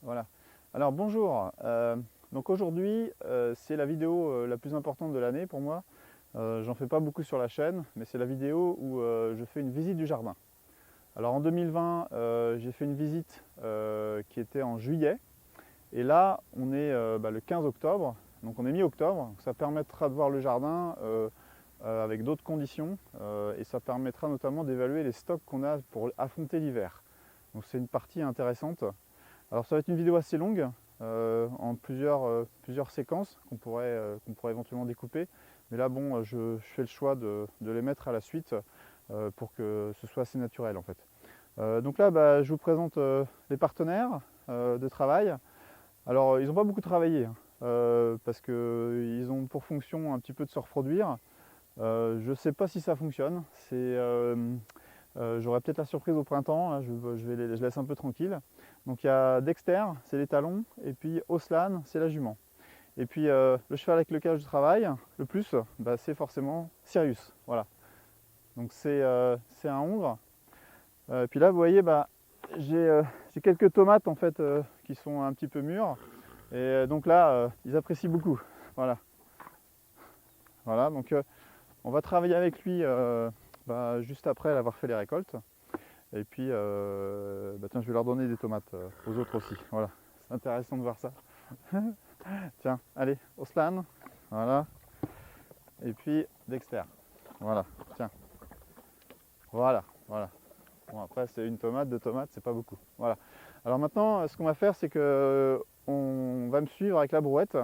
Voilà. Alors bonjour. Donc aujourd'hui, c'est la vidéo la plus importante de l'année pour moi. J'en fais pas beaucoup sur la chaîne, mais c'est la vidéo où je fais une visite du jardin. Alors en 2020, j'ai fait une visite qui était en juillet. Et là, on est le 15 octobre. Donc on est mi-octobre. Ça permettra de voir le jardin avec d'autres conditions. Et ça permettra notamment d'évaluer les stocks qu'on a pour affronter l'hiver. Donc c'est une partie intéressante. Alors ça va être une vidéo assez longue, en plusieurs séquences qu'on pourrait éventuellement découper. Mais là bon, je fais le choix de les mettre à la suite pour que ce soit assez naturel en fait. Donc là je vous présente les partenaires de travail. Alors ils n'ont pas beaucoup travaillé, hein, parce qu'ils ont pour fonction un petit peu de se reproduire. Je ne sais pas si ça fonctionne. J'aurai peut-être la surprise au printemps, hein, je laisse un peu tranquille. Donc il y a Dexter, c'est les talons, et puis Oslan, c'est la jument. Et puis le cheval avec lequel je travaille le plus, c'est forcément Sirius. Voilà. Donc c'est un hongre. Et puis là vous voyez, j'ai quelques tomates en fait qui sont un petit peu mûres. Et donc là, ils apprécient beaucoup. Voilà. Voilà, donc on va travailler avec lui juste après avoir fait les récoltes. Et puis, tiens, je vais leur donner des tomates aux autres aussi. Voilà, c'est intéressant de voir ça. Tiens, allez, Oslan, voilà. Et puis Dexter, voilà, tiens. Voilà, voilà. Bon, après, c'est une tomate, deux tomates, c'est pas beaucoup. Voilà. Alors maintenant, ce qu'on va faire, c'est que on va me suivre avec la brouette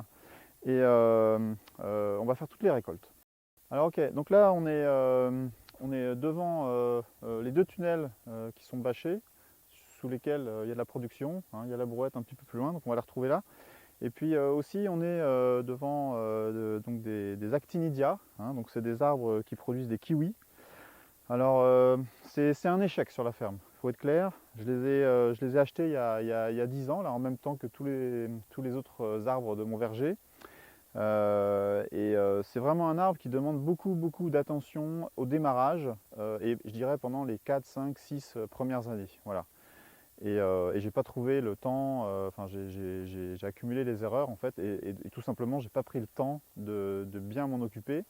et on va faire toutes les récoltes. Alors ok, donc là on est devant les deux tunnels qui sont bâchés, sous lesquels il y a de la production, hein, il y a la brouette un petit peu plus loin, donc on va la retrouver là. Et puis aussi on est devant donc des actinidia, hein, donc c'est des arbres qui produisent des kiwis. Alors c'est un échec sur la ferme, il faut être clair. Je les ai achetés il y a 10 ans, là, en même temps que tous les autres arbres de mon verger. C'est vraiment un arbre qui demande beaucoup d'attention au démarrage et je dirais pendant les 4, 5, 6 premières années. Voilà. Et j'ai pas trouvé le temps, j'ai accumulé les erreurs en fait et tout simplement j'ai pas pris le temps de bien m'en occuper.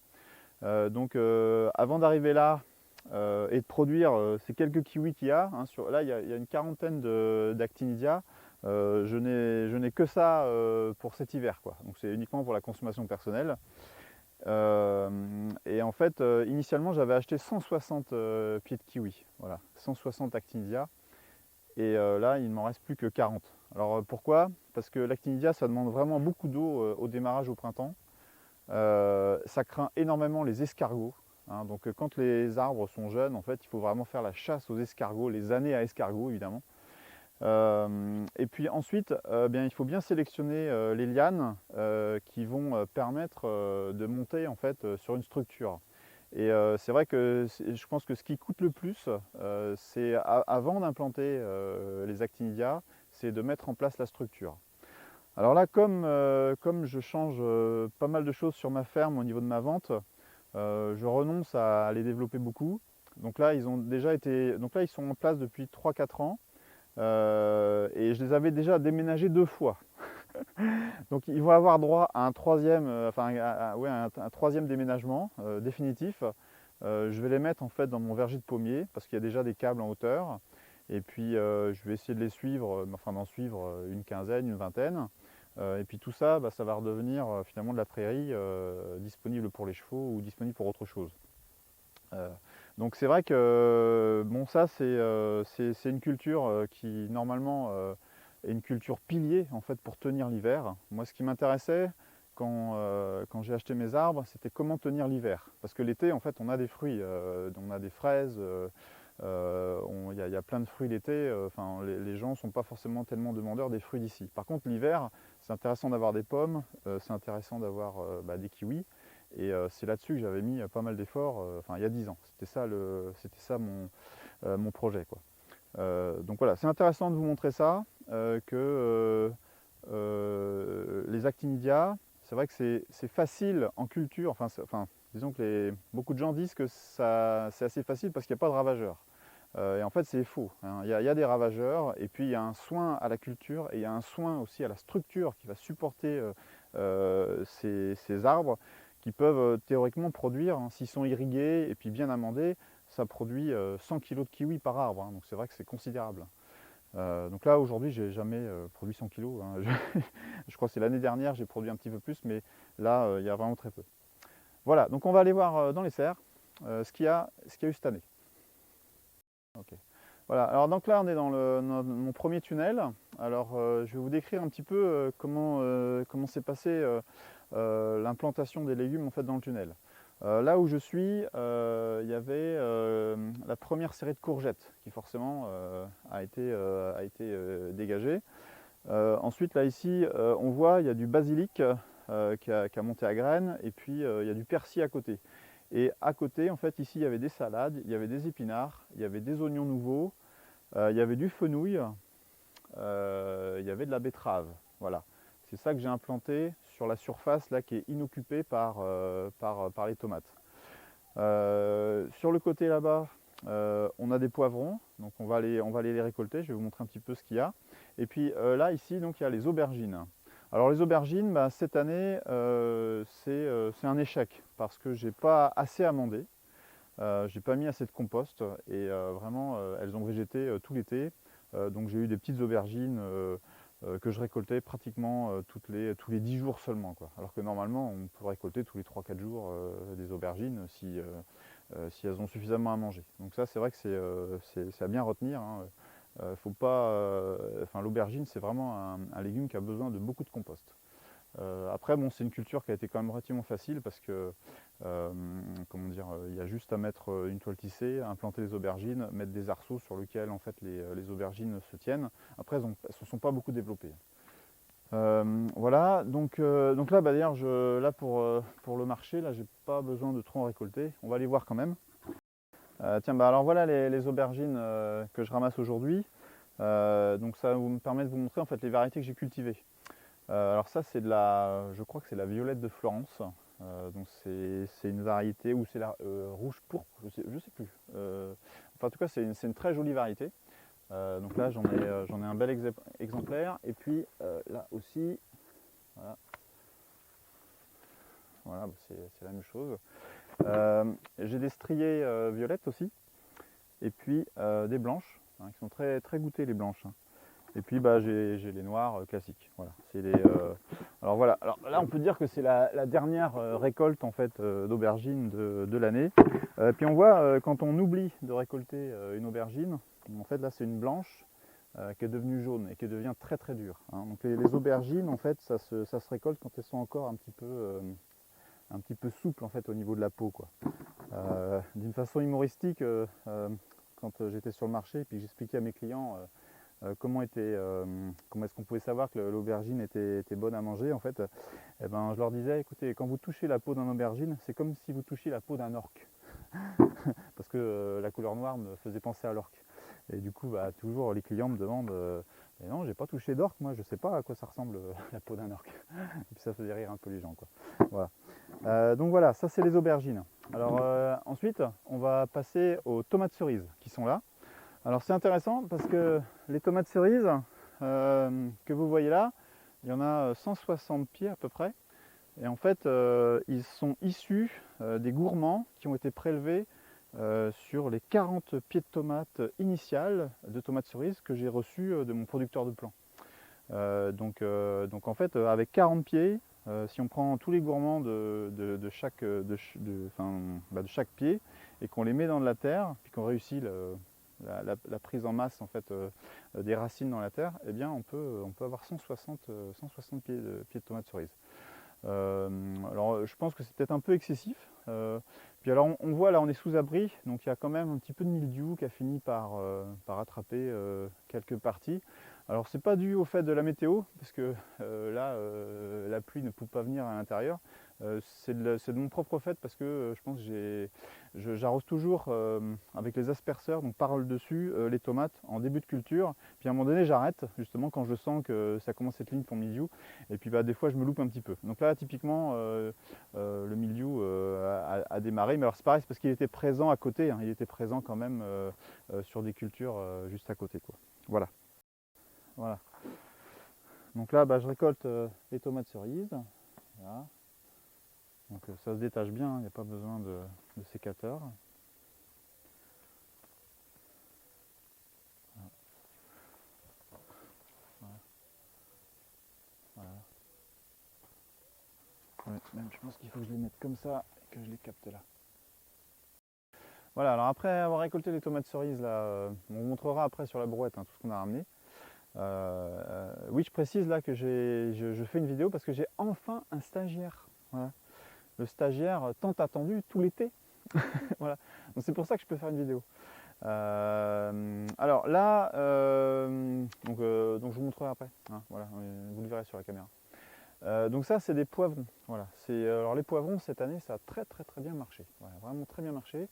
Avant d'arriver là et de produire ces quelques kiwis qu'il y a, hein, là il y a une quarantaine d'actinidia. Je n'ai que ça pour cet hiver, quoi. Donc c'est uniquement pour la consommation personnelle. Et en fait, initialement, j'avais acheté 160 pieds de kiwi, voilà, 160 actinidia. Et là, il ne m'en reste plus que 40. Alors pourquoi? Parce que l'actinidia, ça demande vraiment beaucoup d'eau au démarrage au printemps. Ça craint énormément les escargots. Hein. Donc quand les arbres sont jeunes, en fait, il faut vraiment faire la chasse aux escargots, les années à escargots, évidemment. Et puis ensuite, il faut bien sélectionner les lianes qui vont permettre de monter en fait sur une structure. Et c'est vrai que je pense que ce qui coûte le plus, c'est avant d'implanter les actinidia, c'est de mettre en place la structure. Alors là, comme je change pas mal de choses sur ma ferme au niveau de ma vente, je renonce à les développer beaucoup. Donc là, ils sont en place depuis 3 4 ans. Et je les avais déjà déménagés 2 fois. Donc ils vont avoir droit à un troisième, un troisième déménagement définitif. Je vais les mettre en fait dans mon verger de pommier parce qu'il y a déjà des câbles en hauteur. Et puis je vais essayer de les suivre, d'en suivre une quinzaine, une vingtaine. Et puis tout ça, ça va redevenir finalement de la prairie disponible pour les chevaux ou disponible pour autre chose. Donc c'est vrai que bon, ça c'est une culture qui normalement est une culture pilier en fait pour tenir l'hiver. Moi ce qui m'intéressait quand j'ai acheté mes arbres, c'était comment tenir l'hiver. Parce que l'été en fait on a des fruits, on a des fraises, il y a plein de fruits l'été, les gens ne sont pas forcément tellement demandeurs des fruits d'ici. Par contre l'hiver, c'est intéressant d'avoir des pommes, c'est intéressant d'avoir des kiwis. Et c'est là-dessus que j'avais mis pas mal d'efforts, il y a 10 ans. C'était ça mon projet, quoi. Donc voilà, c'est intéressant de vous montrer ça, que les actinidia, c'est vrai que c'est facile en culture, disons que beaucoup de gens disent que c'est assez facile parce qu'il n'y a pas de ravageurs. Et en fait, c'est faux, hein. Il y a des ravageurs, et puis il y a un soin à la culture, et il y a un soin aussi à la structure qui va supporter ces arbres qui peuvent théoriquement produire, hein, s'ils sont irrigués et puis bien amendés, ça produit 100 kg de kiwi par arbre, hein. Donc c'est vrai que c'est considérable. Donc là, aujourd'hui, j'ai jamais produit 100 kg, hein. Je crois que c'est l'année dernière, j'ai produit un petit peu plus, mais là, il y a vraiment très peu. Voilà, donc on va aller voir dans les serres ce qu'il y a eu cette année. Okay. Voilà, alors donc là on est dans mon premier tunnel. Alors je vais vous décrire un petit peu comment s'est passée l'implantation des légumes en fait dans le tunnel. Là où je suis, il y avait la première série de courgettes qui forcément a été dégagée. Ensuite là ici on voit il y a du basilic qui a monté à graines, et puis il y a du persil à côté. Et à côté, en fait, ici, il y avait des salades, il y avait des épinards, il y avait des oignons nouveaux, il y avait du fenouil, il y avait de la betterave. Voilà. C'est ça que j'ai implanté sur la surface là, qui est inoccupée par les tomates. Sur le côté là-bas, on a des poivrons, donc on va aller les récolter. Je vais vous montrer un petit peu ce qu'il y a. Et puis là, ici, donc, il y a les aubergines. Alors les aubergines, bah, cette année, c'est un échec parce que j'ai pas assez amendé, j'ai pas mis assez de compost, et vraiment elles ont végété tout l'été. Donc j'ai eu des petites aubergines que je récoltais pratiquement tous les 10 jours seulement, quoi. Alors que normalement on peut récolter tous les 3-4 jours des aubergines si elles ont suffisamment à manger. Donc ça, c'est vrai que c'est à bien retenir, hein. Faut pas, l'aubergine, c'est vraiment un légume qui a besoin de beaucoup de compost. Après, bon, c'est une culture qui a été quand même relativement facile parce que, comment dire, il y a juste à mettre une toile tissée, implanter les aubergines, mettre des arceaux sur lesquels en fait les aubergines se tiennent. Après, elles ne se sont pas beaucoup développées. Voilà, donc là, bah, d'ailleurs, là pour le marché, là, j'ai pas besoin de trop en récolter. On va aller voir quand même. Tiens, bah alors voilà les aubergines que je ramasse aujourd'hui. Donc ça va me permettre de vous montrer en fait les variétés que j'ai cultivées. Alors ça, je crois que c'est la violette de Florence. Donc c'est une variété, ou c'est la rouge pourpre, je sais plus. Enfin, en tout cas, c'est une très jolie variété. Donc là, j'en ai un bel exemplaire. Et puis là aussi, voilà, bah, c'est la même chose. J'ai des striées violettes aussi, et puis des blanches, hein, qui sont très, très goûtées, les blanches, hein. Et puis bah, j'ai les noirs classiques. Voilà. Alors voilà. Alors là, on peut dire que c'est la dernière récolte en fait d'aubergines de l'année. Puis on voit quand on oublie de récolter une aubergine, en fait là c'est une blanche qui est devenue jaune et qui devient très très dure, hein. Donc les aubergines en fait ça se récolte quand elles sont encore un petit peu souples en fait au niveau de la peau, quoi. D'une façon humoristique, quand j'étais sur le marché et puis j'expliquais à mes clients comment est-ce qu'on pouvait savoir que l'aubergine était bonne à manger, en fait, eh ben, je leur disais, écoutez, quand vous touchez la peau d'un aubergine, c'est comme si vous touchiez la peau d'un orque. Parce que la couleur noire me faisait penser à l'orque. Et du coup, bah, toujours les clients me demandent, mais non, j'ai pas touché d'orque, moi je sais pas à quoi ça ressemble la peau d'un orque. Et puis ça faisait rire un peu les gens, quoi. Voilà. Donc voilà, ça c'est les aubergines. Alors ensuite, on va passer aux tomates cerises qui sont là. Alors c'est intéressant parce que les tomates cerises que vous voyez là, il y en a 160 pieds à peu près. Et en fait, ils sont issus des gourmands qui ont été prélevés sur les 40 pieds de tomates initiales de tomates cerises que j'ai reçus de mon producteur de plants. Donc en fait, avec 40 pieds, si on prend tous les gourmands de chaque pied et qu'on les met dans de la terre, puis qu'on réussit la prise en masse en fait, des racines dans la terre, eh bien on peut avoir 160 pieds de tomates cerises. Alors je pense que c'est peut-être un peu excessif. Puis alors on voit là, on est sous abri, donc il y a quand même un petit peu de mildiou qui a fini par attraper quelques parties. Alors c'est pas dû au fait de la météo, parce que là la pluie ne peut pas venir à l'intérieur. C'est de mon propre fait, parce que je pense que j'arrose toujours avec les asperceurs, donc par le dessus, les tomates en début de culture. Puis à un moment donné j'arrête, justement quand je sens que ça commence à être ligne pour mildiou. Et puis bah, des fois je me loupe un petit peu. Donc là typiquement le mildiou a démarré. Mais alors c'est pareil, c'est parce qu'il était présent à côté, hein, il était présent quand même sur des cultures juste à côté, quoi. Voilà. Voilà. Donc là, je récolte les tomates cerises. Voilà. Donc ça se détache bien, il n'y a pas besoin de sécateur. Voilà. Voilà. Ouais, même je pense qu'il faut que je les mette comme ça et que je les capte là. Voilà, alors après avoir récolté les tomates cerises, là, on vous montrera après sur la brouette, hein, tout ce qu'on a ramené. Oui, je précise là que je fais une vidéo parce que j'ai enfin un stagiaire. Voilà. Le stagiaire tant attendu tout l'été. Voilà. Donc c'est pour ça que je peux faire une vidéo. Alors là, donc je vous montrerai après. Hein, voilà, vous le verrez sur la caméra. Donc ça, c'est des poivrons. Voilà. Alors les poivrons cette année, ça a très bien marché. Voilà, vraiment très bien marché.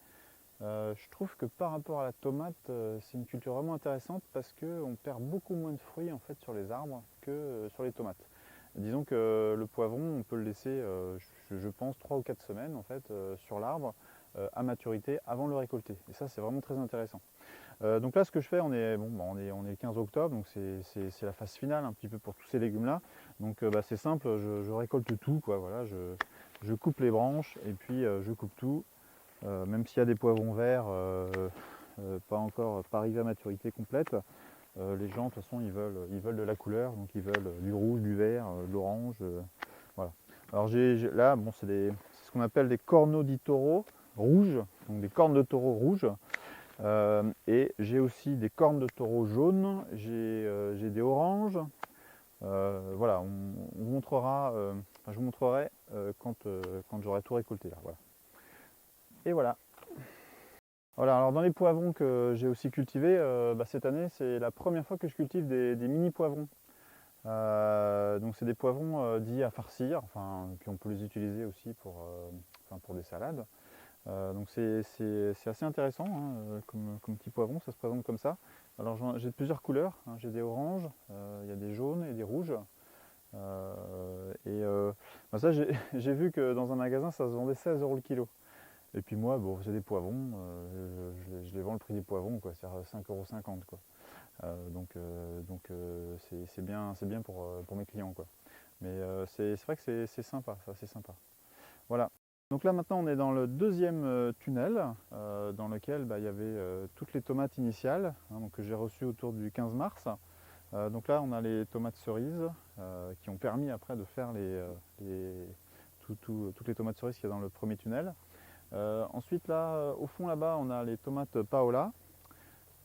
Je trouve que par rapport à la tomate, c'est une culture vraiment intéressante parce qu'on perd beaucoup moins de fruits en fait sur les arbres que sur les tomates. Disons que le poivron, on peut le laisser, je pense, 3 ou 4 semaines en fait, sur l'arbre à maturité avant de le récolter. Et ça, c'est vraiment très intéressant. Donc là, ce que je fais, on est le 15 octobre, donc c'est la phase finale un petit peu pour tous ces légumes-là. Donc c'est simple, je récolte tout, quoi. Voilà, je coupe les branches et puis je coupe tout. Même s'il y a des poivrons verts, pas arrivés à maturité complète, les gens de toute façon ils veulent de la couleur, donc ils veulent du rouge, du vert, de l'orange. Voilà. Alors là, bon, c'est ce qu'on appelle des corneaux di taureau rouges, donc des cornes de taureau rouges. Et j'ai aussi des cornes de taureau jaunes, j'ai des oranges. Voilà, on vous montrera, je vous montrerai quand j'aurai tout récolté là. Voilà. Et voilà. Voilà, alors dans les poivrons que j'ai aussi cultivés, cette année c'est la première fois que je cultive des mini poivrons. Donc c'est des poivrons dits à farcir, puis on peut les utiliser aussi pour des salades. Donc c'est assez intéressant hein, comme petit poivron, ça se présente comme ça. Alors j'ai plusieurs couleurs, hein, j'ai des oranges, il y a des jaunes et des rouges. Ça j'ai vu que dans un magasin ça se vendait 16 € le kilo. Et puis moi, bon, c'est des poivrons, je les vends le prix des poivrons, quoi, c'est-à-dire 5,50 €, quoi. C'est bien pour mes clients, quoi. Mais c'est vrai que c'est sympa, c'est assez sympa. Voilà. Donc là maintenant on est dans le deuxième tunnel dans lequel il y avait toutes les tomates initiales hein, donc, que j'ai reçues autour du 15 mars. Donc là on a les tomates cerises qui ont permis après de faire toutes les tomates cerises qu'il y a dans le premier tunnel. Ensuite là au fond là-bas on a les tomates Paola.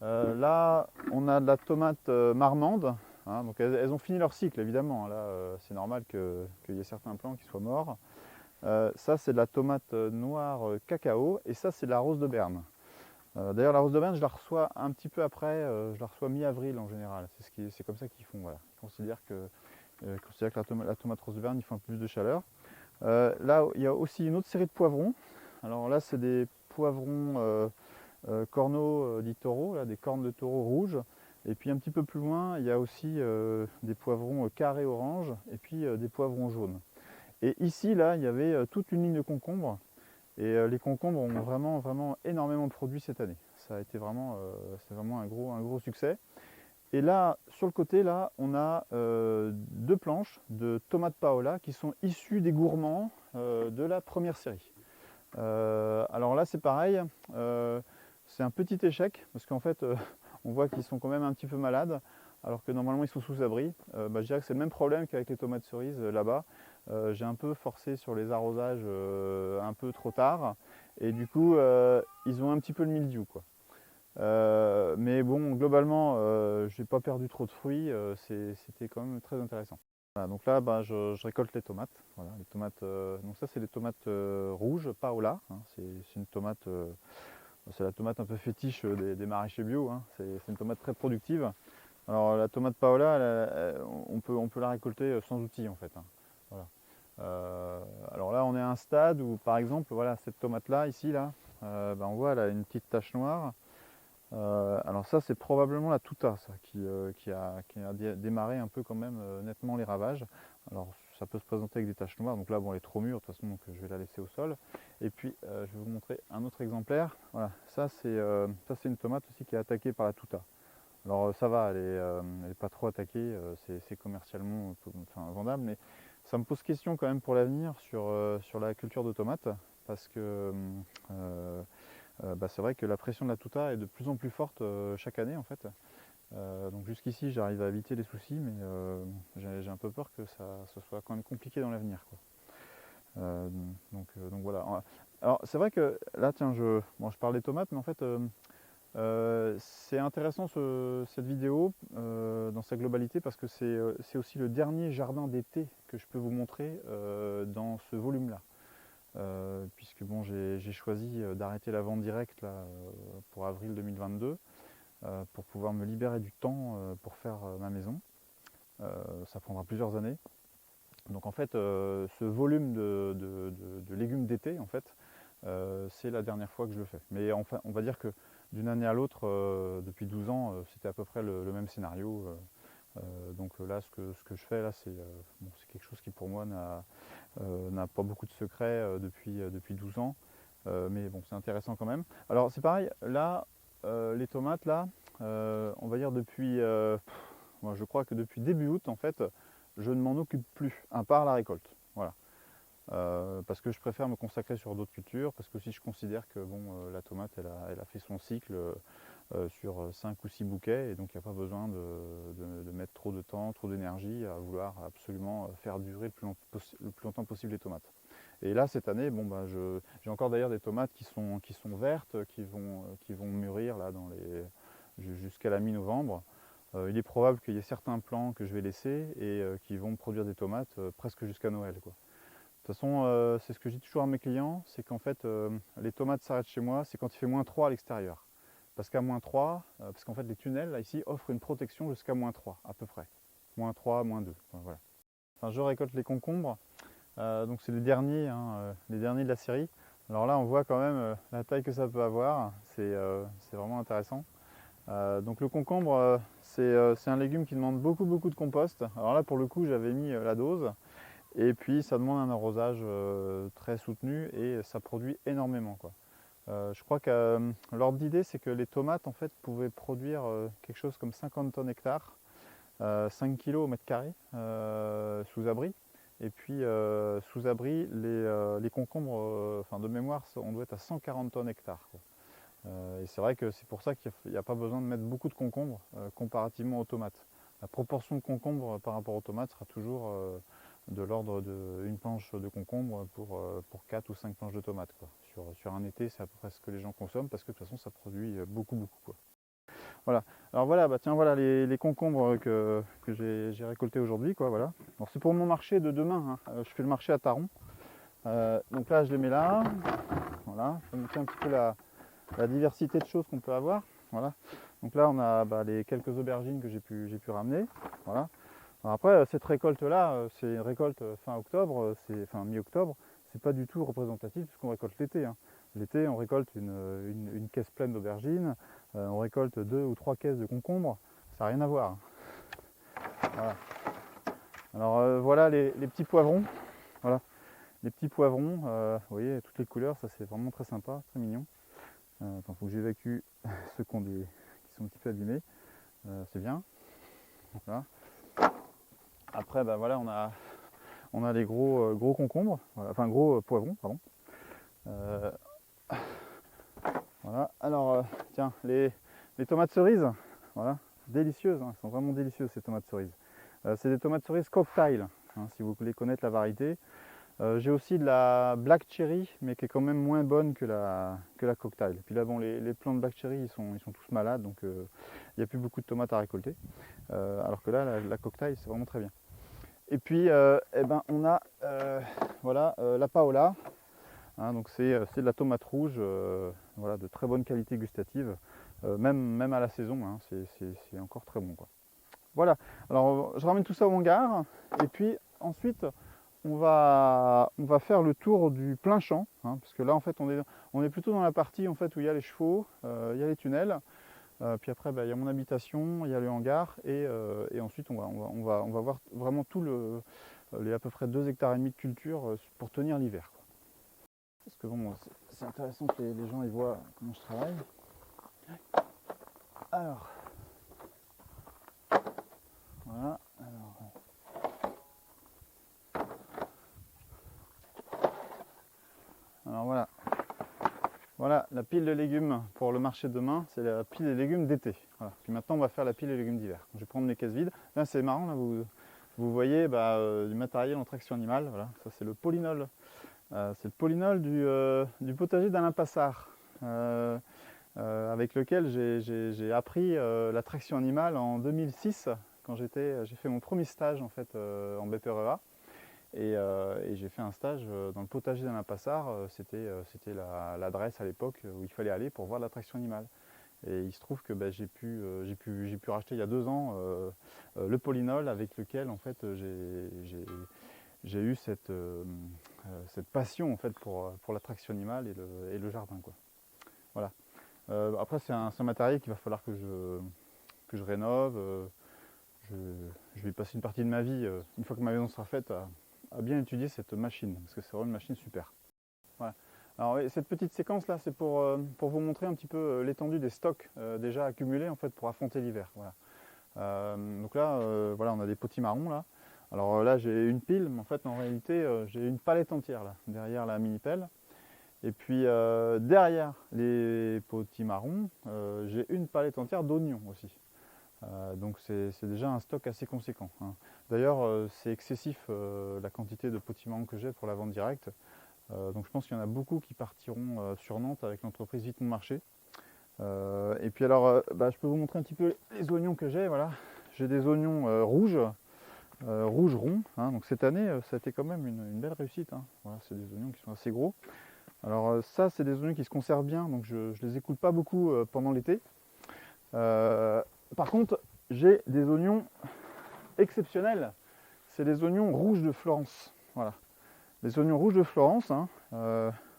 Là on a de la tomate marmande. Hein, donc elles ont fini leur cycle évidemment. Là c'est normal qu'il y ait certains plants qui soient morts. Ça c'est de la tomate noire cacao et ça c'est de la rose de Berne. D'ailleurs la rose de Berne je la reçois un petit peu après, je la reçois mi-avril en général. C'est comme ça qu'ils font. Voilà. Ils considèrent que la tomate rose de Berne il faut un peu plus de chaleur. Là il y a aussi une autre série de poivrons. Alors là c'est des poivrons corneaux di taureau, là, des cornes de taureau rouges. Et puis un petit peu plus loin il y a aussi des poivrons carrés orange et puis des poivrons jaunes. Et ici, là, il y avait toute une ligne de concombres. Et les concombres ont vraiment énormément produit cette année. Ça a été c'est vraiment un gros succès. Et là, sur le côté, là, on a deux planches de tomates Paola qui sont issues des gourmands de la première série. Alors là, c'est pareil. C'est un petit échec parce qu'en fait, on voit qu'ils sont quand même un petit peu malades. Alors que normalement ils sont sous abri. Je dirais que c'est le même problème qu'avec les tomates cerises là-bas. J'ai un peu forcé sur les arrosages un peu trop tard et du coup ils ont un petit peu le mildiou, quoi. Mais bon, globalement j'ai pas perdu trop de fruits, c'était quand même très intéressant. Voilà, donc là je récolte les tomates. Voilà, les tomates donc ça c'est des tomates rouges Paola, hein, c'est une tomate c'est la tomate un peu fétiche des maraîchers bio, hein. C'est une tomate très productive. Alors la tomate Paola, on peut la récolter sans outils en fait. Hein. Voilà. Alors là on est à un stade où par exemple voilà, cette tomate là ici là, on voit elle a une petite tache noire. Alors ça c'est probablement la tuta ça, qui a démarré un peu quand même nettement les ravages. Alors ça peut se présenter avec des taches noires, donc là bon elle est trop mûre de toute façon donc je vais la laisser au sol. Et puis autre exemplaire. Voilà, ça c'est une tomate aussi qui est attaquée par la tuta. Alors ça va, elle est pas trop attaquée, c'est commercialement vendable, mais ça me pose question quand même pour l'avenir sur la culture de tomates, parce que c'est vrai que la pression de la tuta est de plus en plus forte chaque année en fait. Donc jusqu'ici j'arrive à éviter les soucis, mais j'ai un peu peur que ce soit quand même compliqué dans l'avenir. Donc voilà. Alors c'est vrai que là, tiens, je parle des tomates, mais en fait c'est intéressant cette vidéo dans sa globalité parce que c'est aussi le dernier jardin d'été que je peux vous montrer dans ce volume-là. Puisque bon, j'ai choisi d'arrêter la vente directe là, pour avril 2022 pour pouvoir me libérer du temps pour faire ma maison. Ça prendra plusieurs années. Donc en fait, ce volume de légumes d'été, en fait, c'est la dernière fois que je le fais. Mais enfin, on va dire que d'une année à l'autre, depuis 12 ans, c'était à peu près le même scénario. Donc là, ce que je fais là, c'est quelque chose qui pour moi n'a pas beaucoup de secrets depuis 12 ans. Mais bon, c'est intéressant quand même. Alors c'est pareil, là, les tomates, là, on va dire depuis, moi, je crois que depuis début août, en fait, je ne m'en occupe plus, à part la récolte. Voilà. Parce que je préfère me consacrer sur d'autres cultures, parce que aussi je considère que bon, la tomate, elle a fait son cycle sur 5 ou 6 bouquets, et donc il n'y a pas besoin de mettre trop de temps, trop d'énergie à vouloir absolument faire durer le plus longtemps possible les tomates. Et là, cette année, bon, j'ai encore d'ailleurs des tomates qui sont vertes, qui vont mûrir là, jusqu'à la mi-novembre. Il est probable qu'il y ait certains plants que je vais laisser et qui vont me produire des tomates presque jusqu'à Noël. De toute façon, c'est ce que je dis toujours à mes clients, c'est qu'en fait, les tomates s'arrêtent chez moi, c'est quand il fait -3 à l'extérieur. Parce qu'à -3, parce qu'en fait les tunnels là, ici offrent une protection jusqu'à -3 à peu près. -3, -2. Voilà. Enfin, je récolte les concombres, donc c'est les derniers de la série. Alors là on voit quand même la taille que ça peut avoir, c'est vraiment intéressant. Donc le concombre, c'est un légume qui demande beaucoup de compost. Alors là pour le coup j'avais mis la dose. Et puis ça demande un arrosage très soutenu et ça produit énormément. Je crois que l'ordre d'idée c'est que les tomates en fait pouvaient produire quelque chose comme 50 tonnes hectares, 5 kg au mètre carré sous abri. Et puis sous abri, les concombres, de mémoire, on doit être à 140 tonnes hectares. Et c'est vrai que c'est pour ça qu'il n'y a pas besoin de mettre beaucoup de concombres comparativement aux tomates. La proportion de concombres par rapport aux tomates sera toujours de l'ordre d'une planche de concombre pour 4 ou 5 planches de tomates. Sur un été, c'est à peu près ce que les gens consomment parce que de toute façon, ça produit beaucoup. Voilà. Alors voilà, tiens, voilà les concombres que j'ai récoltés aujourd'hui. Voilà. Alors c'est pour mon marché de demain. Je fais le marché à Taron. Donc là, je les mets là. Voilà. Je vais montrer un petit peu la diversité de choses qu'on peut avoir. Voilà. Donc là, on a les quelques aubergines que j'ai pu ramener. Voilà. Alors après, cette récolte-là, c'est une récolte fin octobre, fin mi-octobre, c'est pas du tout représentatif puisqu'on récolte l'été. L'été, on récolte une caisse pleine d'aubergines, on récolte 2 ou 3 caisses de concombres, ça n'a rien à voir. Voilà. Alors voilà les petits poivrons. Voilà. Les petits poivrons, vous voyez, toutes les couleurs, ça c'est vraiment très sympa, très mignon. Attends, faut que j'évacue ceux qui sont un petit peu abîmés. C'est bien. Voilà. Après, voilà, on a les gros concombres, voilà, enfin gros poivrons, pardon. Voilà. Alors, tiens, les tomates cerises, voilà, délicieuses, elles sont vraiment délicieuses ces tomates cerises. C'est des tomates cerises cocktail, si vous voulez connaître la variété. J'ai aussi de la black cherry, mais qui est quand même moins bonne que la cocktail. Et puis là, bon, les plants de black cherry, ils sont tous malades, donc il n'y a plus beaucoup de tomates à récolter. Alors que là, la cocktail, c'est vraiment très bien. Et puis, on a voilà, la paola. Donc c'est de la tomate rouge, voilà, de très bonne qualité gustative, même à la saison, c'est encore très bon. Voilà, alors je ramène tout ça au hangar, et puis ensuite on va faire le tour du plein champ, parce que là en fait on est plutôt dans la partie en fait, où il y a les chevaux, il y a les tunnels, puis après il y a mon habitation, il y a le hangar, et ensuite on va voir vraiment les à peu près 2,5 hectares de culture pour tenir l'hiver. parce que bon, c'est intéressant que les gens ils voient comment je travaille. Alors, voilà. Alors voilà. Voilà la pile de légumes pour le marché de demain, c'est la pile de légumes d'été. Voilà. Puis maintenant on va faire la pile de légumes d'hiver. Je vais prendre mes caisses vides. Là c'est marrant, là, vous voyez du matériel en traction animale. Voilà. Ça c'est le polynol. C'est le polynol du potager d'Alain Passard. Avec lequel j'ai appris la traction animale en 2006 quand j'ai fait mon premier stage en fait en BPREA et j'ai fait un stage dans le potager d'Alain Passard. C'était l'adresse à l'époque où il fallait aller pour voir la traction animale. Et il se trouve que j'ai pu racheter il y a 2 ans le polynol avec lequel en fait j'ai eu cette passion en fait pour la traction animale et le jardin quoi. Voilà. Après c'est un matériel qu'il va falloir que je rénove. Je vais y passer une partie de ma vie, une fois que ma maison sera faite, à bien étudier cette machine, parce que c'est vraiment une machine super. Voilà. Alors oui, cette petite séquence là, c'est pour vous montrer un petit peu l'étendue des stocks déjà accumulés en fait pour affronter l'hiver. Voilà. Donc là, voilà, on a des potimarrons là. Alors là j'ai une pile, mais en fait en réalité j'ai une palette entière là, derrière la mini pelle. Et puis derrière les potimarrons, j'ai une palette entière d'oignons aussi. Donc c'est déjà un stock assez conséquent, hein. D'ailleurs c'est excessif la quantité de potimarrons que j'ai pour la vente directe. Donc je pense qu'il y en a beaucoup qui partiront sur Nantes avec l'entreprise Vite Mon Marché. Et puis alors je peux vous montrer un petit peu les oignons que j'ai. Voilà. J'ai des oignons rouges ronds, hein. Donc cette année ça a été quand même une belle réussite, hein. Voilà, c'est des oignons qui sont assez gros. Alors ça c'est des oignons qui se conservent bien, donc je les écoule pas beaucoup pendant l'été. Par contre j'ai des oignons exceptionnels, c'est les oignons rouges de Florence. Voilà. Les oignons rouges de Florence, hein,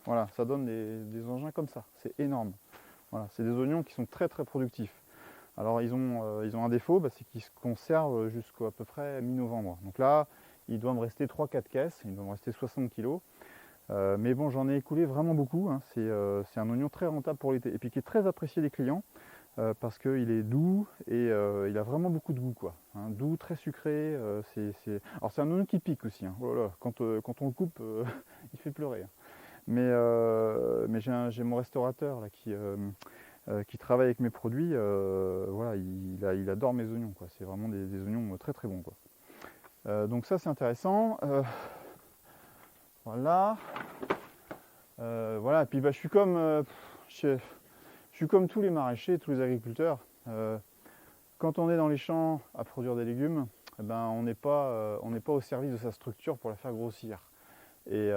voilà, ça donne des engins comme ça, c'est énorme. Voilà, c'est des oignons qui sont très très productifs. Alors ils ont un défaut, c'est qu'ils se conservent jusqu'à peu près mi-novembre. Donc là, il doit me rester 3-4 caisses, il doit me rester 60 kg. Mais bon, j'en ai écoulé vraiment beaucoup, hein. C'est un oignon très rentable pour l'été et puis qui est très apprécié des clients parce qu'il est doux et il a vraiment beaucoup de goût, quoi, hein. Doux, très sucré. Alors c'est un oignon qui pique aussi, hein. Oh là là, quand on le coupe, il fait pleurer, hein. Mais j'ai mon restaurateur là, qui travaille avec mes produits. Voilà, il adore mes oignons, quoi. C'est vraiment des oignons très très bons, quoi. Donc ça c'est intéressant. Voilà. Voilà, et puis je suis comme tous les maraîchers, tous les agriculteurs. Quand on est dans les champs à produire des légumes, on n'est pas au service de sa structure pour la faire grossir. Et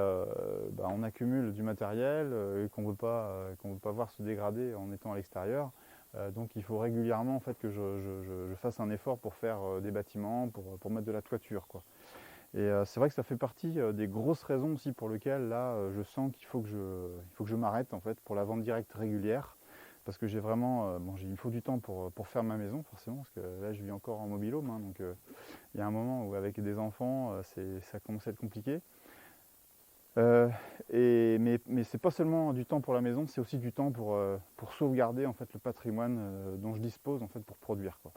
on accumule du matériel qu'on ne veut pas voir se dégrader en étant à l'extérieur. Donc il faut régulièrement en fait, que je fasse un effort pour faire des bâtiments, pour mettre de la toiture, quoi. Et c'est vrai que ça fait partie des grosses raisons aussi pour lesquelles là je sens qu'il faut que je m'arrête en fait pour la vente directe régulière. Parce que j'ai vraiment, il me faut du temps pour faire ma maison forcément, parce que là je vis encore en mobil-home, hein, donc il y a un moment où avec des enfants ça commence à être compliqué. Mais c'est pas seulement du temps pour la maison, c'est aussi du temps pour sauvegarder en fait le patrimoine dont je dispose en fait pour produire, quoi.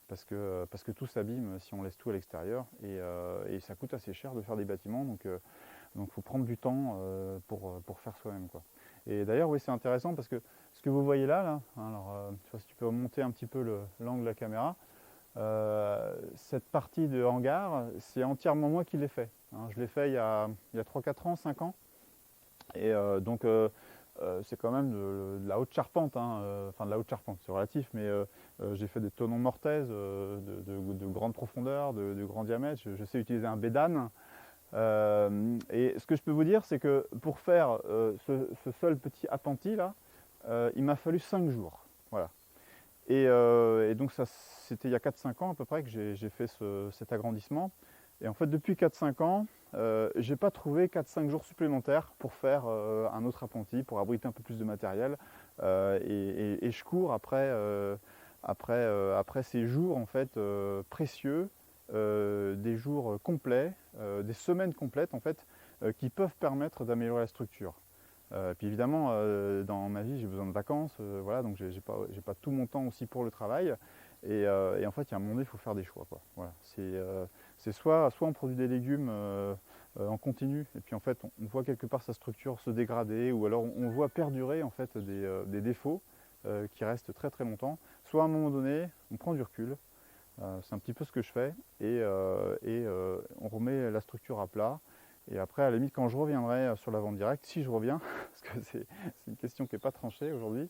Parce que tout s'abîme si on laisse tout à l'extérieur et ça coûte assez cher de faire des bâtiments, donc faut prendre du temps pour faire soi-même, quoi. Et d'ailleurs oui, c'est intéressant parce que ce que vous voyez là, hein, alors je sais pas si tu peux remonter un petit peu l'angle de la caméra. Cette partie de hangar, c'est entièrement moi qui l'ai fait, hein. Je l'ai fait il y a 3-4 ans, 5 ans. Et c'est quand même de la haute charpente, hein. Enfin de la haute charpente, c'est relatif, mais j'ai fait des tenons mortaises de grande profondeur, de grand diamètre. Je sais utiliser un bédane. Et ce que je peux vous dire, c'est que pour faire ce seul petit appentis là, il m'a fallu 5 jours. Voilà. Et donc ça, c'était il y a 4-5 ans à peu près que j'ai fait cet agrandissement. Et en fait, depuis 4-5 ans, j'ai pas trouvé 4-5 jours supplémentaires pour faire un autre appentis, pour abriter un peu plus de matériel. Et je cours après ces jours en fait, précieux, des jours complets, des semaines complètes en fait, qui peuvent permettre d'améliorer la structure. Puis évidemment, dans ma vie, j'ai besoin de vacances, voilà, donc j'ai pas tout mon temps aussi pour le travail. Et en fait, il y a un moment donné, il faut faire des choix, quoi. Voilà. C'est soit on produit des légumes en continu, et puis en fait, on voit quelque part sa structure se dégrader, ou alors on voit perdurer en fait des défauts qui restent très très longtemps. Soit à un moment donné, on prend du recul, c'est un petit peu ce que je fais, et on remet la structure à plat. Et après, à la limite, quand je reviendrai sur la vente directe, si je reviens, parce que c'est une question qui n'est pas tranchée aujourd'hui,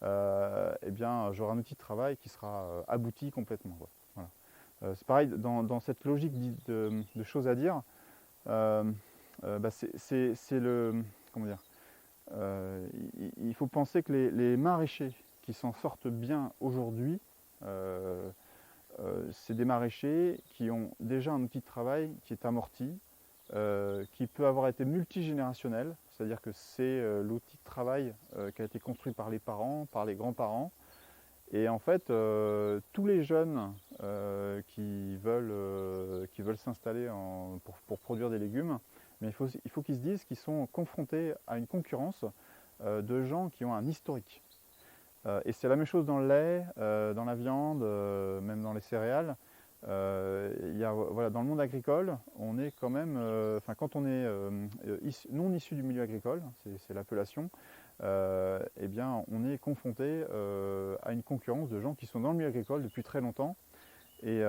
eh bien, j'aurai un outil de travail qui sera abouti complètement, quoi. Voilà. C'est pareil, dans cette logique de choses à dire, bah, c'est le... Comment dire, il faut penser que les maraîchers qui s'en sortent bien aujourd'hui, c'est des maraîchers qui ont déjà un outil de travail qui est amorti, qui peut avoir été multigénérationnel, c'est-à-dire que c'est l'outil de travail qui a été construit par les parents, par les grands-parents. Et en fait, tous les jeunes qui veulent s'installer pour produire des légumes, mais il faut qu'ils se disent qu'ils sont confrontés à une concurrence de gens qui ont un historique. Et c'est la même chose dans le lait, dans la viande, même dans les céréales. Voilà, dans le monde agricole, on est quand même, quand on est non issu du milieu agricole, c'est l'appellation, eh bien, on est confronté à une concurrence de gens qui sont dans le milieu agricole depuis très longtemps. Et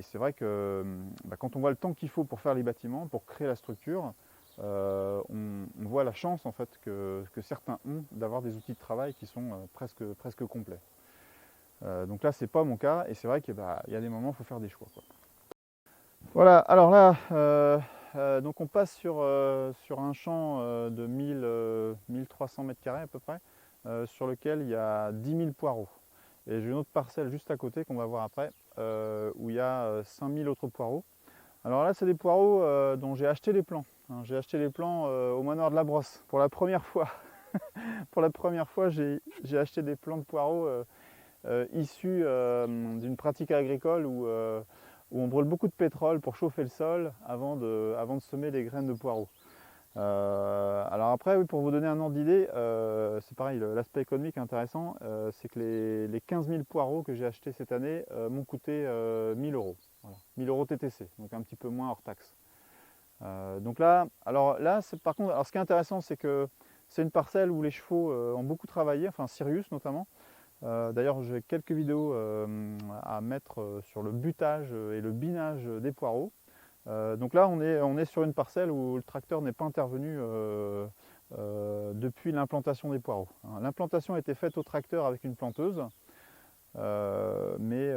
c'est vrai que quand on voit le temps qu'il faut pour faire les bâtiments, pour créer la structure, on voit la chance en fait que certains ont d'avoir des outils de travail qui sont presque complets. Donc là, c'est pas mon cas, et c'est vrai qu'il y a des moments où il faut faire des choix, quoi. Voilà, alors là, donc on passe sur un champ de 1300 mètres carrés à peu près, sur lequel il y a 10 000 poireaux. Et j'ai une autre parcelle juste à côté qu'on va voir après, où il y a 5000 autres poireaux. Alors là, c'est des poireaux dont j'ai acheté les plants. J'ai acheté les plants au manoir de la Brosse pour la première fois. Pour la première fois, j'ai acheté des plants de poireaux issus d'une pratique agricole où on brûle beaucoup de pétrole pour chauffer le sol avant de semer les graines de poireaux. Alors après, oui, pour vous donner un ordre d'idée, c'est pareil, l'aspect économique est intéressant, c'est que les 15 000 poireaux que j'ai achetés cette année m'ont coûté 1000 euros. Voilà. 1000 euros TTC, donc un petit peu moins hors taxe. Donc là, par contre, alors ce qui est intéressant, c'est que c'est une parcelle où les chevaux ont beaucoup travaillé, enfin Sirius notamment. D'ailleurs, j'ai quelques vidéos à mettre sur le butage et le binage des poireaux. Donc là, on est sur une parcelle où le tracteur n'est pas intervenu depuis l'implantation des poireaux. L'implantation a été faite au tracteur avec une planteuse, mais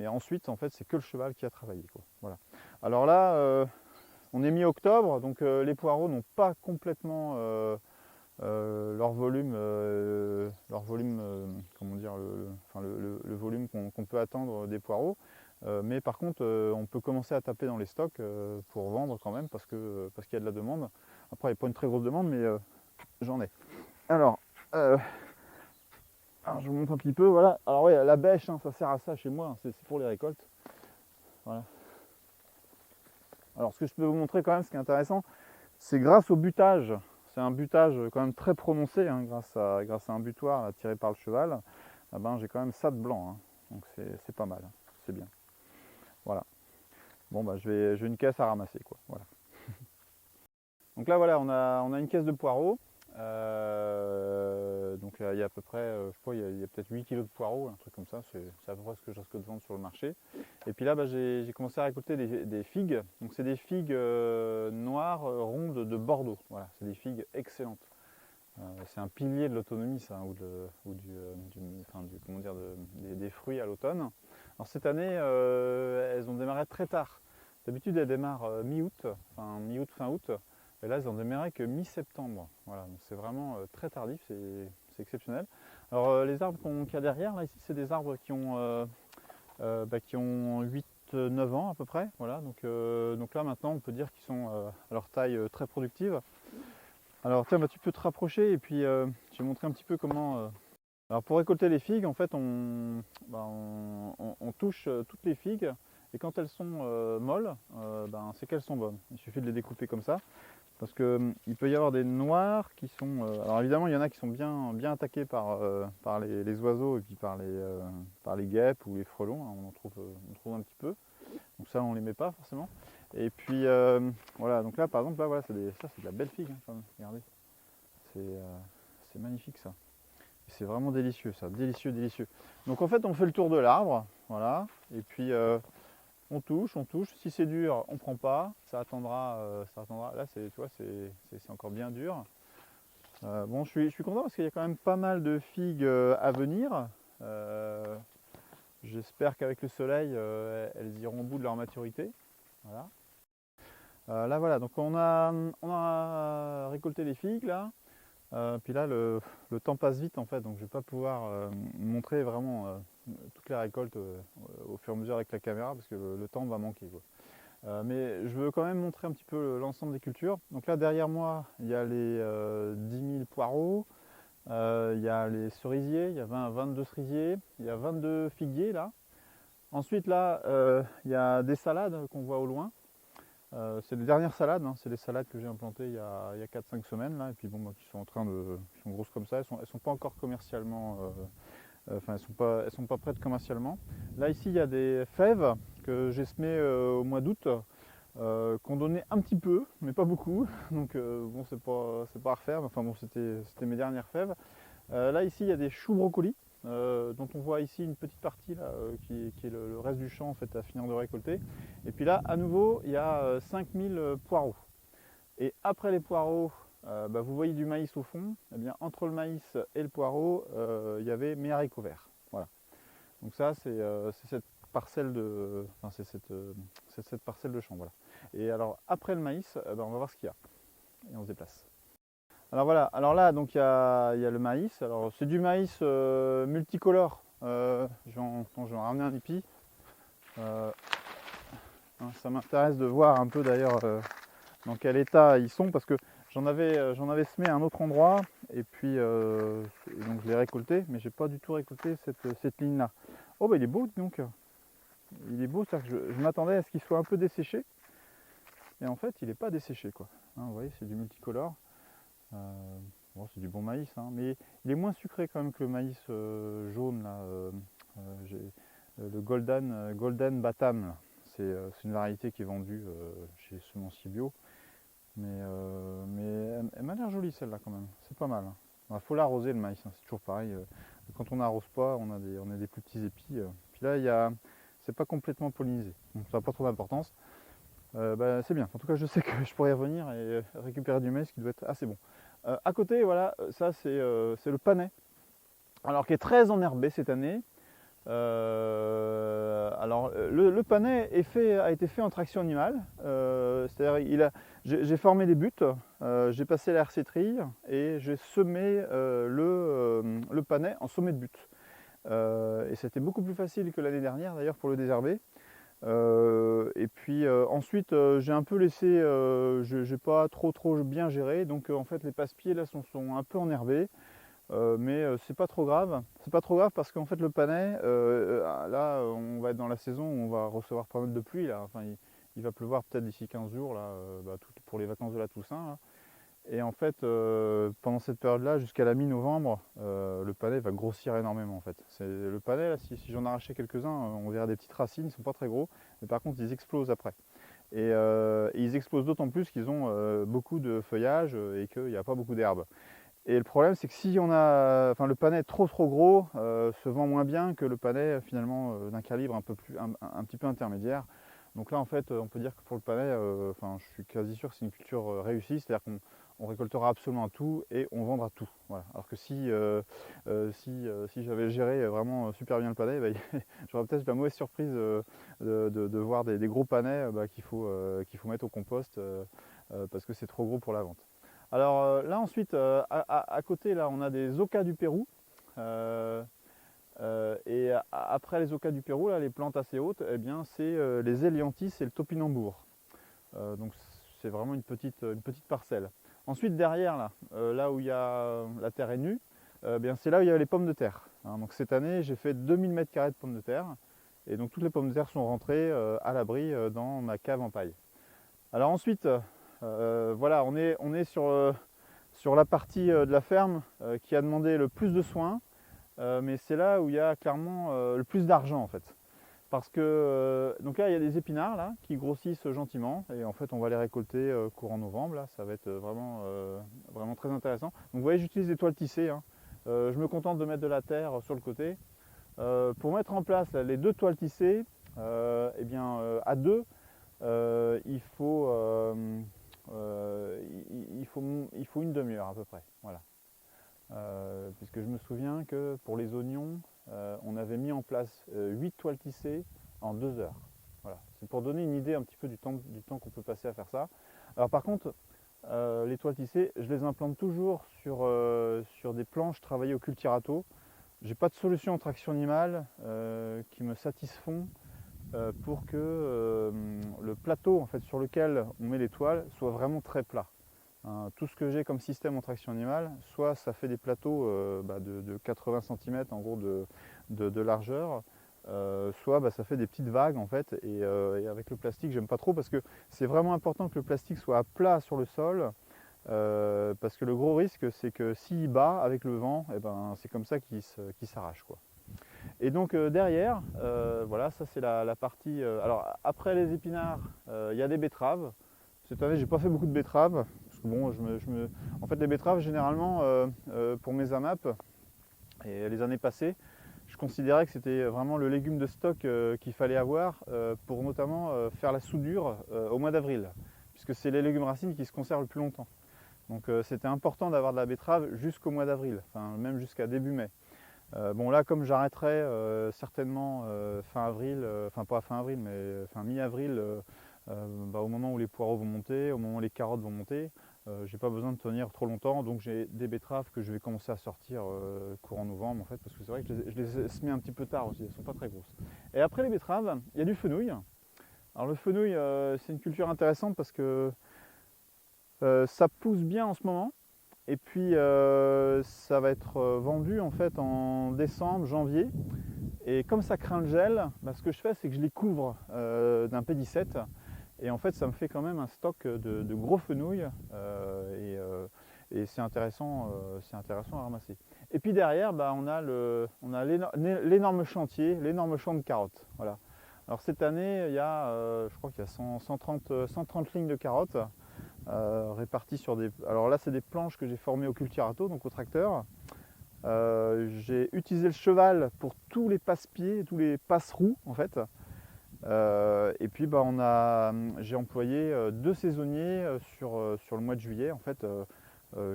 ensuite, en fait, c'est que le cheval qui a travaillé, quoi. Voilà. Alors là, on est mi-octobre, donc les poireaux n'ont pas complètement leur volume, comment dire, le volume qu'on peut attendre des poireaux. Mais par contre, on peut commencer à taper dans les stocks pour vendre quand même, parce qu'il y a de la demande. Après, il n'y a pas une très grosse demande, mais j'en ai. Alors, je vous montre un petit peu, voilà. Alors oui, la bêche, hein, ça sert à ça chez moi, hein, c'est pour les récoltes. Voilà. Alors ce que je peux vous montrer quand même, ce qui est intéressant, c'est grâce au butage. C'est un butage quand même très prononcé, hein, grâce à un butoir là, tiré par le cheval. J'ai quand même ça de blanc, hein. Donc c'est pas mal, hein. C'est bien. Voilà. Bon, j'ai une caisse à ramasser, quoi. Voilà. Donc là, voilà, on a une caisse de poireaux. Donc il y a à peu près, je crois, il y a peut-être 8 kg de poireaux, un truc comme ça. C'est à peu près ce que je risque de vendre sur le marché. Et puis là, j'ai commencé à récolter des figues. Donc c'est des figues noires, rondes de Bordeaux. Voilà, c'est des figues excellentes. C'est un pilier de l'autonomie, ça, des fruits à l'automne. Alors cette année, elles ont démarré très tard. D'habitude, elles démarrent mi-août, fin août. Et là, elles ont démarré que mi-septembre. Voilà, donc c'est vraiment très tardif, c'est exceptionnel. Alors les arbres qu'il y a derrière, là, ici, c'est des arbres qui ont 8-9 ans à peu près. Voilà, donc là, maintenant, on peut dire qu'ils sont à leur taille très productive. Alors tiens, tu peux te rapprocher et puis je vais montrer un petit peu comment... Alors pour récolter les figues, en fait, on touche toutes les figues et quand elles sont molles, c'est qu'elles sont bonnes. Il suffit de les découper comme ça. Parce que il peut y avoir des noirs qui sont... alors évidemment, il y en a qui sont bien attaqués par les oiseaux et puis par les guêpes ou les frelons, hein, on en trouve un petit peu. Donc ça, on ne les met pas forcément. Et puis voilà, donc là par exemple, là, voilà, ça c'est de la belle figue, hein, quand même. Regardez. C'est magnifique ça. C'est vraiment délicieux ça, délicieux, délicieux. Donc en fait, on fait le tour de l'arbre, voilà, et puis on touche, on touche. Si c'est dur, on prend pas, ça attendra, ça attendra. Là, tu vois, c'est encore bien dur. Bon, je suis content parce qu'il y a quand même pas mal de figues à venir. J'espère qu'avec le soleil, elles iront au bout de leur maturité. Voilà. Là, voilà, donc on a récolté les figues là. Puis là, le temps passe vite en fait, donc je ne vais pas pouvoir montrer vraiment toutes les récoltes au fur et à mesure avec la caméra parce que le temps va manquer, quoi. Mais je veux quand même montrer un petit peu l'ensemble des cultures. Donc là, derrière moi, il y a les 10 000 poireaux, il y a les cerisiers, il y a 22 cerisiers, il y a 22 figuiers là. Ensuite là, il y a des salades qu'on voit au loin. C'est les dernières salades, hein, c'est les salades que j'ai implantées il y a 4-5 semaines là, et puis bon, bah, qui sont qui sont grosses comme ça, elles sont pas encore commercialement, enfin elles sont pas prêtes commercialement. Là ici il y a des fèves que j'ai semées au mois d'août, qu'on donnait un petit peu, mais pas beaucoup, donc bon c'est pas à refaire, mais enfin bon c'était mes dernières fèves. Là ici il y a des choux brocolis. Dont on voit ici une petite partie là, qui est le reste du champ en fait, à finir de récolter. Et puis là, à nouveau, il y a 5000 poireaux. Et après les poireaux, bah, vous voyez du maïs au fond. Et bien, entre le maïs et le poireau, il y avait mes haricots verts. Voilà. Donc ça, c'est cette parcelle de, enfin, cette parcelle de champ. Voilà. Et alors, après le maïs, ben, on va voir ce qu'il y a. Et on se déplace. Alors voilà, alors là donc il y a le maïs, alors c'est du maïs multicolore, je vais en ramener un épi. Hein, ça m'intéresse de voir un peu d'ailleurs dans quel état ils sont parce que j'en avais semé à un autre endroit et puis donc je l'ai récolté, mais j'ai pas du tout récolté cette ligne là. Oh bah il est beau donc, il est beau, c'est-à-dire que je m'attendais à ce qu'il soit un peu desséché et en fait il n'est pas desséché quoi. Hein, vous voyez, c'est du multicolore. Bon, c'est du bon maïs, hein, mais il est moins sucré quand même que le maïs jaune là. J'ai le Golden Batam. C'est une variété qui est vendue chez Semencier Bio. Mais elle m'a l'air jolie celle-là quand même. C'est pas mal. Il faut l'arroser le maïs, hein, c'est toujours pareil. Quand on n'arrose pas, on a des plus petits épis. Puis là, c'est pas complètement pollinisé, donc ça n'a pas trop d'importance. Bah, c'est bien. En tout cas, je sais que je pourrais y revenir et récupérer du maïs qui doit être assez bon. À côté, voilà, ça c'est le panais. Alors qui est très enherbé cette année. Alors le panais a été fait en traction animale. C'est-à-dire j'ai formé des buttes, j'ai passé la hersétrille et j'ai semé le panais en sommet de butte. Et c'était beaucoup plus facile que l'année dernière d'ailleurs pour le désherber. Et puis ensuite j'ai un peu laissé, j'ai pas trop bien géré, donc en fait les passe-pieds là sont un peu enherbés, mais c'est pas trop grave. C'est pas trop grave parce qu'en fait le panais, là on va être dans la saison où on va recevoir pas mal de pluie là. Enfin il va pleuvoir peut-être d'ici 15 jours là, pour les vacances de la Toussaint là. Et en fait, pendant cette période-là, jusqu'à la mi-novembre, le panais va grossir énormément en fait. Le panais, là, si j'en arrachais quelques-uns, on verrait des petites racines, ils ne sont pas très gros, mais par contre ils explosent après. Et ils explosent d'autant plus qu'ils ont beaucoup de feuillage et qu'il n'y a pas beaucoup d'herbe. Et le problème, c'est que si le panais trop gros se vend moins bien que le panais finalement d'un calibre un petit peu intermédiaire. Donc là, en fait, on peut dire que pour le panais, je suis quasi sûr que c'est une culture réussie, c'est-à-dire qu'on récoltera absolument tout et on vendra tout. Voilà. Alors que si j'avais géré vraiment super bien le panais, j'aurais peut-être la mauvaise surprise de voir des gros panais qu'il faut mettre au compost parce que c'est trop gros pour la vente. Alors là ensuite, à côté, là, on a des ocas du Pérou. Et après les ocas du Pérou, là, les plantes assez hautes, eh bien, c'est les hélianthus et le topinambour. Donc c'est vraiment une petite parcelle. Ensuite derrière, là où la terre est nue, c'est là où il y a les pommes de terre. Hein. Donc cette année, j'ai fait 2000 m² de pommes de terre. Et donc toutes les pommes de terre sont rentrées à l'abri dans ma cave en paille. Alors ensuite, voilà, on est sur la partie de la ferme qui a demandé le plus de soins, mais c'est là où il y a clairement le plus d'argent en fait. Parce que, donc là il y a des épinards là, qui grossissent gentiment et en fait on va les récolter courant novembre, là, ça va être vraiment très intéressant. Donc vous voyez j'utilise des toiles tissées, hein. Je me contente de mettre de la terre sur le côté. Pour mettre en place là, les deux toiles tissées, eh bien, à deux, il faut une demi-heure à peu près. Voilà. Puisque je me souviens que pour les oignons, on avait mis en place 8 toiles tissées en 2 heures. Voilà. C'est pour donner une idée un petit peu du temps qu'on peut passer à faire ça. Alors par contre, les toiles tissées, je les implante toujours sur des planches travaillées au cultirato. J'ai pas de solution en traction animale qui me satisfont pour que le plateau en fait, sur lequel on met les toiles soit vraiment très plat. Tout ce que j'ai comme système en traction animale, soit ça fait des plateaux de 80 cm en gros de largeur, soit ça fait des petites vagues en fait, et avec le plastique j'aime pas trop parce que c'est vraiment important que le plastique soit à plat sur le sol, parce que le gros risque c'est que s'il bat avec le vent, c'est comme ça qu'il s'arrache quoi. Et donc derrière, voilà, ça c'est la partie. Alors après les épinards, il y a des betteraves. Cette année j'ai pas fait beaucoup de betteraves. Parce que bon, en fait les betteraves généralement pour mes AMAP et les années passées, je considérais que c'était vraiment le légume de stock qu'il fallait avoir pour notamment faire la soudure au mois d'avril. Puisque c'est les légumes racines qui se conservent le plus longtemps. Donc c'était important d'avoir de la betterave jusqu'au mois d'avril, enfin même jusqu'à début mai. Bon là comme j'arrêterai certainement fin avril, enfin pas fin avril mais fin mi-avril, au moment où les poireaux vont monter, au moment où les carottes vont monter, j'ai pas besoin de tenir trop longtemps, donc j'ai des betteraves que je vais commencer à sortir courant novembre en fait, parce que c'est vrai que je les semais un petit peu tard aussi, elles sont pas très grosses. Et après les betteraves, il y a du fenouil. Alors le fenouil c'est une culture intéressante parce que ça pousse bien en ce moment. Et puis ça va être vendu en fait en décembre, janvier. Et comme ça craint le gel, ce que je fais c'est que je les couvre d'un P17. Et en fait ça me fait quand même un stock de gros fenouil. Et c'est intéressant à ramasser. Et puis derrière on a l'énorme chantier, l'énorme champ de carottes. Voilà. Alors cette année il y a, je crois qu'il y a 130 lignes de carottes. Répartis sur des. Alors là, c'est des planches que j'ai formées au cultirato, donc au tracteur. J'ai utilisé le cheval pour tous les passe-pieds, tous les passe-roues en fait. Et puis j'ai employé 2 saisonniers sur le mois de juillet en fait,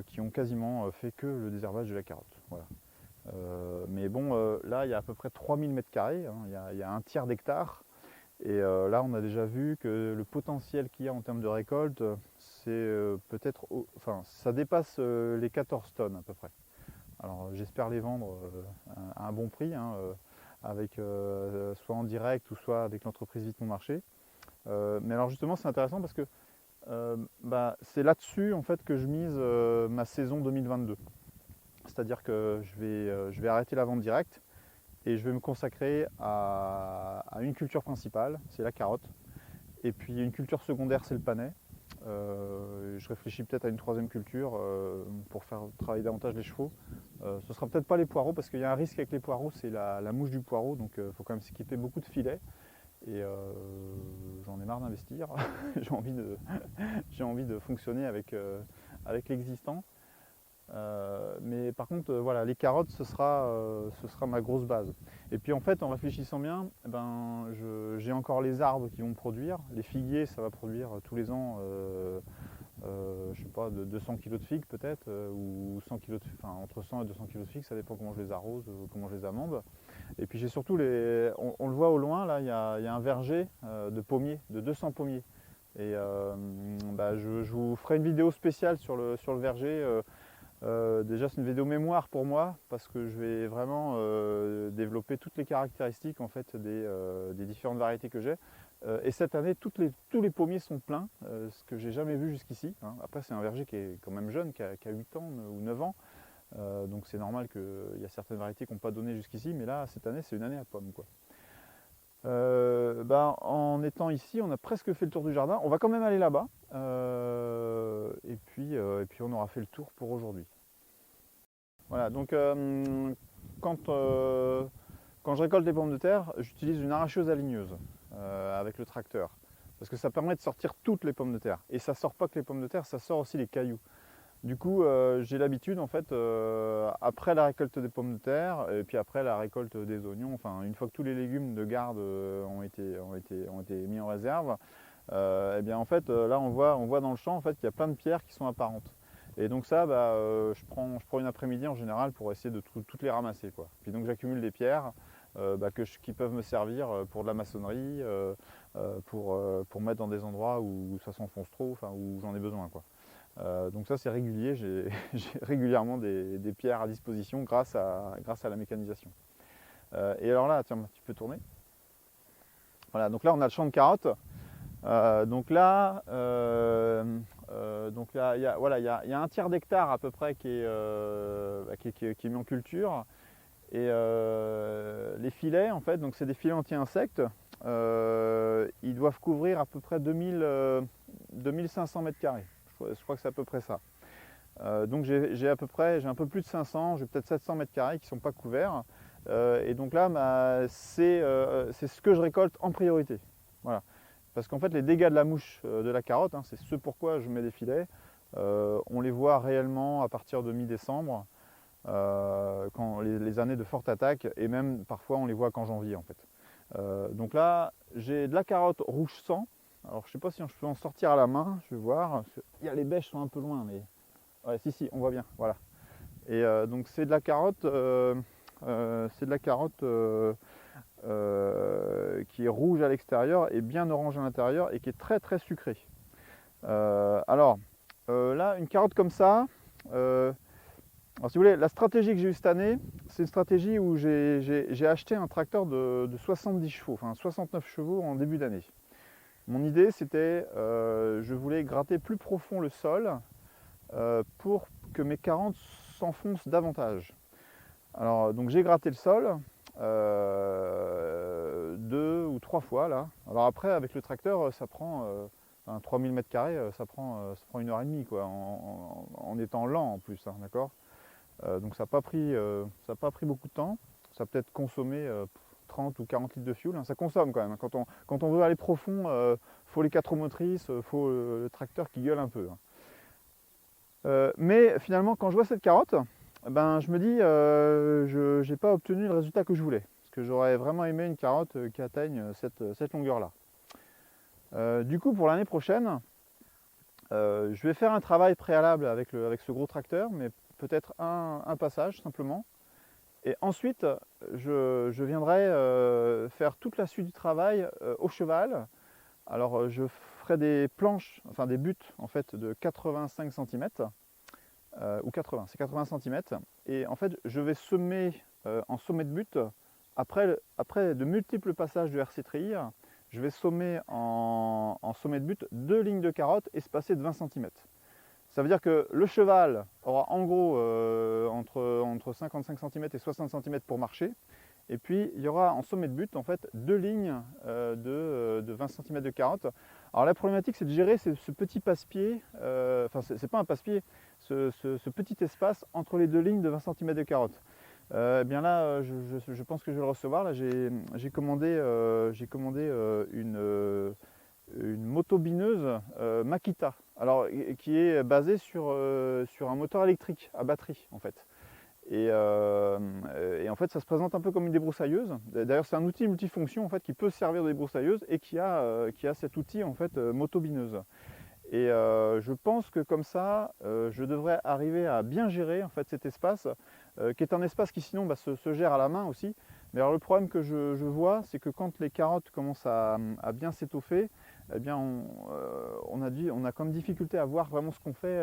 qui ont quasiment fait que le désherbage de la carotte. Voilà. Mais bon, là, il y a à peu près 3000 m², hein, il y a un tiers d'hectare. Et là, on a déjà vu que le potentiel qu'il y a en termes de récolte, c'est peut-être, enfin, ça dépasse les 14 tonnes à peu près. Alors, j'espère les vendre à un bon prix, hein, avec soit en direct ou soit avec l'entreprise Vite Mon Marché. Mais alors justement, c'est intéressant parce que c'est là-dessus en fait que je mise ma saison 2022. C'est-à-dire que je vais arrêter la vente directe. Et je vais me consacrer à une culture principale, c'est la carotte. Et puis une culture secondaire, c'est le panais. Je réfléchis peut-être à une 3e culture pour faire travailler davantage les chevaux. Ce sera peut-être pas les poireaux, parce qu'il y a un risque avec les poireaux, c'est la mouche du poireau. Donc il faut quand même s'équiper beaucoup de filets. Et j'en ai marre d'investir. j'ai envie de fonctionner avec l'existant. Mais par contre, voilà, les carottes, ce sera ma grosse base. Et puis en fait, en réfléchissant bien, j'ai encore les arbres qui vont produire. Les figuiers, ça va produire tous les ans, je sais pas, de 200 kg de figues peut-être, ou 100 kg entre 100 et 200 kg de figues, ça dépend comment je les arrose, comment je les amende. Et puis j'ai surtout on le voit au loin, là, il y a un verger de pommiers, de 200 pommiers. Et je vous ferai une vidéo spéciale sur le verger. Déjà c'est une vidéo mémoire pour moi parce que je vais vraiment développer toutes les caractéristiques en fait, des différentes variétés que j'ai. Et cette année tous les pommiers sont pleins, ce que j'ai jamais vu jusqu'ici, hein. Après c'est un verger qui est quand même jeune, qui a 8 ans ou 9 ans, donc c'est normal qu'il y a certaines variétés qui n'ont pas donné jusqu'ici, mais là cette année c'est une année à pomme quoi. En étant ici, on a presque fait le tour du jardin. On va quand même aller là-bas. Et puis on aura fait le tour pour aujourd'hui. Voilà, donc quand, quand je récolte les pommes de terre, j'utilise une arracheuse à ligneuse avec le tracteur. Parce que ça permet de sortir toutes les pommes de terre. Et ça ne sort pas que les pommes de terre, ça sort aussi les cailloux. Du coup, j'ai l'habitude, en fait, après la récolte des pommes de terre, et puis après la récolte des oignons, enfin, une fois que tous les légumes de garde ont été mis en réserve, et bien en fait, là, on voit dans le champ en fait, qu'il y a plein de pierres qui sont apparentes. Et donc ça, je prends une après-midi en général pour essayer de toutes les ramasser, quoi. Puis donc j'accumule des pierres qui peuvent me servir pour de la maçonnerie, pour mettre dans des endroits où ça s'enfonce trop, enfin, où j'en ai besoin, quoi. Donc ça c'est régulier, j'ai régulièrement des pierres à disposition grâce à la mécanisation. Et alors là, tiens, tu peux tourner. Voilà, donc là on a le champ de carottes. Donc là, il y a, voilà, il y a un tiers d'hectare à peu près qui est mis en culture. Et les filets, en fait, donc c'est des filets anti-insectes. Ils doivent couvrir à peu près 2500 mètres carrés. Je crois que c'est à peu près ça. Donc j'ai un peu plus de 500, j'ai peut-être 700 mètres carrés qui ne sont pas couverts. Et donc là, c'est ce que je récolte en priorité. Voilà. Parce qu'en fait, les dégâts de la mouche de la carotte, hein, c'est ce pourquoi je mets des filets. On les voit réellement à partir de mi-décembre, quand les années de forte attaque, et même parfois on les voit qu'en janvier en fait. Donc là, j'ai de la carotte rouge sang. Alors je ne sais pas si je peux en sortir à la main, je vais voir. Les bêches sont un peu loin, mais ouais, si, on voit bien. Voilà. Et donc c'est de la carotte, qui est rouge à l'extérieur et bien orange à l'intérieur et qui est très très sucrée. Là, une carotte comme ça. Alors si vous voulez, la stratégie que j'ai eue cette année, c'est une stratégie où j'ai acheté un tracteur de 70 chevaux, enfin 69 chevaux en début d'année. Mon idée c'était, je voulais gratter plus profond le sol pour que mes carottes s'enfoncent davantage. Alors donc j'ai gratté le sol 2 ou 3 fois là. Alors après avec le tracteur ça prend 3000 m², ça prend 1h30 quoi, en étant lent en plus, hein, d'accord. Donc ça n'a pas pris beaucoup de temps. Ça a peut-être consommé 30 ou 40 litres de fuel, hein. Ça consomme quand même, hein. Quand on veut aller profond, faut les 4 roues motrices, faut le tracteur qui gueule un peu, hein. Mais finalement quand je vois cette carotte, je me dis je n'ai pas obtenu le résultat que je voulais. Parce que j'aurais vraiment aimé une carotte qui atteigne cette longueur-là. Du coup pour l'année prochaine, je vais faire un travail préalable avec ce gros tracteur, mais peut-être un passage simplement. Et ensuite, je viendrai faire toute la suite du travail au cheval. Alors je ferai des planches, enfin des buttes en fait de 85 cm, ou 80, c'est 80 cm. Et en fait, je vais semer en sommet de butte, après de multiples passages de RC Treillis, je vais semer en sommet de butte 2 lignes de carottes espacées de 20 cm. Ça veut dire que le cheval aura en gros entre 55 cm et 60 cm pour marcher. Et puis il y aura en sommet de butte en fait 2 lignes de 20 cm de carottes. Alors la problématique c'est de gérer ce petit passe-pied, enfin c'est pas un passe-pied, ce petit espace entre les 2 lignes de 20 cm de carottes. Eh bien là, je pense que je vais le recevoir. Là, j'ai commandé une motobineuse Makita, alors qui est basée sur un moteur électrique à batterie en fait. Et en fait, ça se présente un peu comme une débroussailleuse. D'ailleurs, c'est un outil multifonction en fait qui peut servir de débroussailleuse et qui a cet outil en fait motobineuse. Et je pense que comme ça, je devrais arriver à bien gérer en fait cet espace, qui est un espace qui sinon se gère à la main aussi. Mais alors le problème que je vois, c'est que quand les carottes commencent à bien s'étoffer, eh bien on a comme difficulté à voir vraiment ce qu'on fait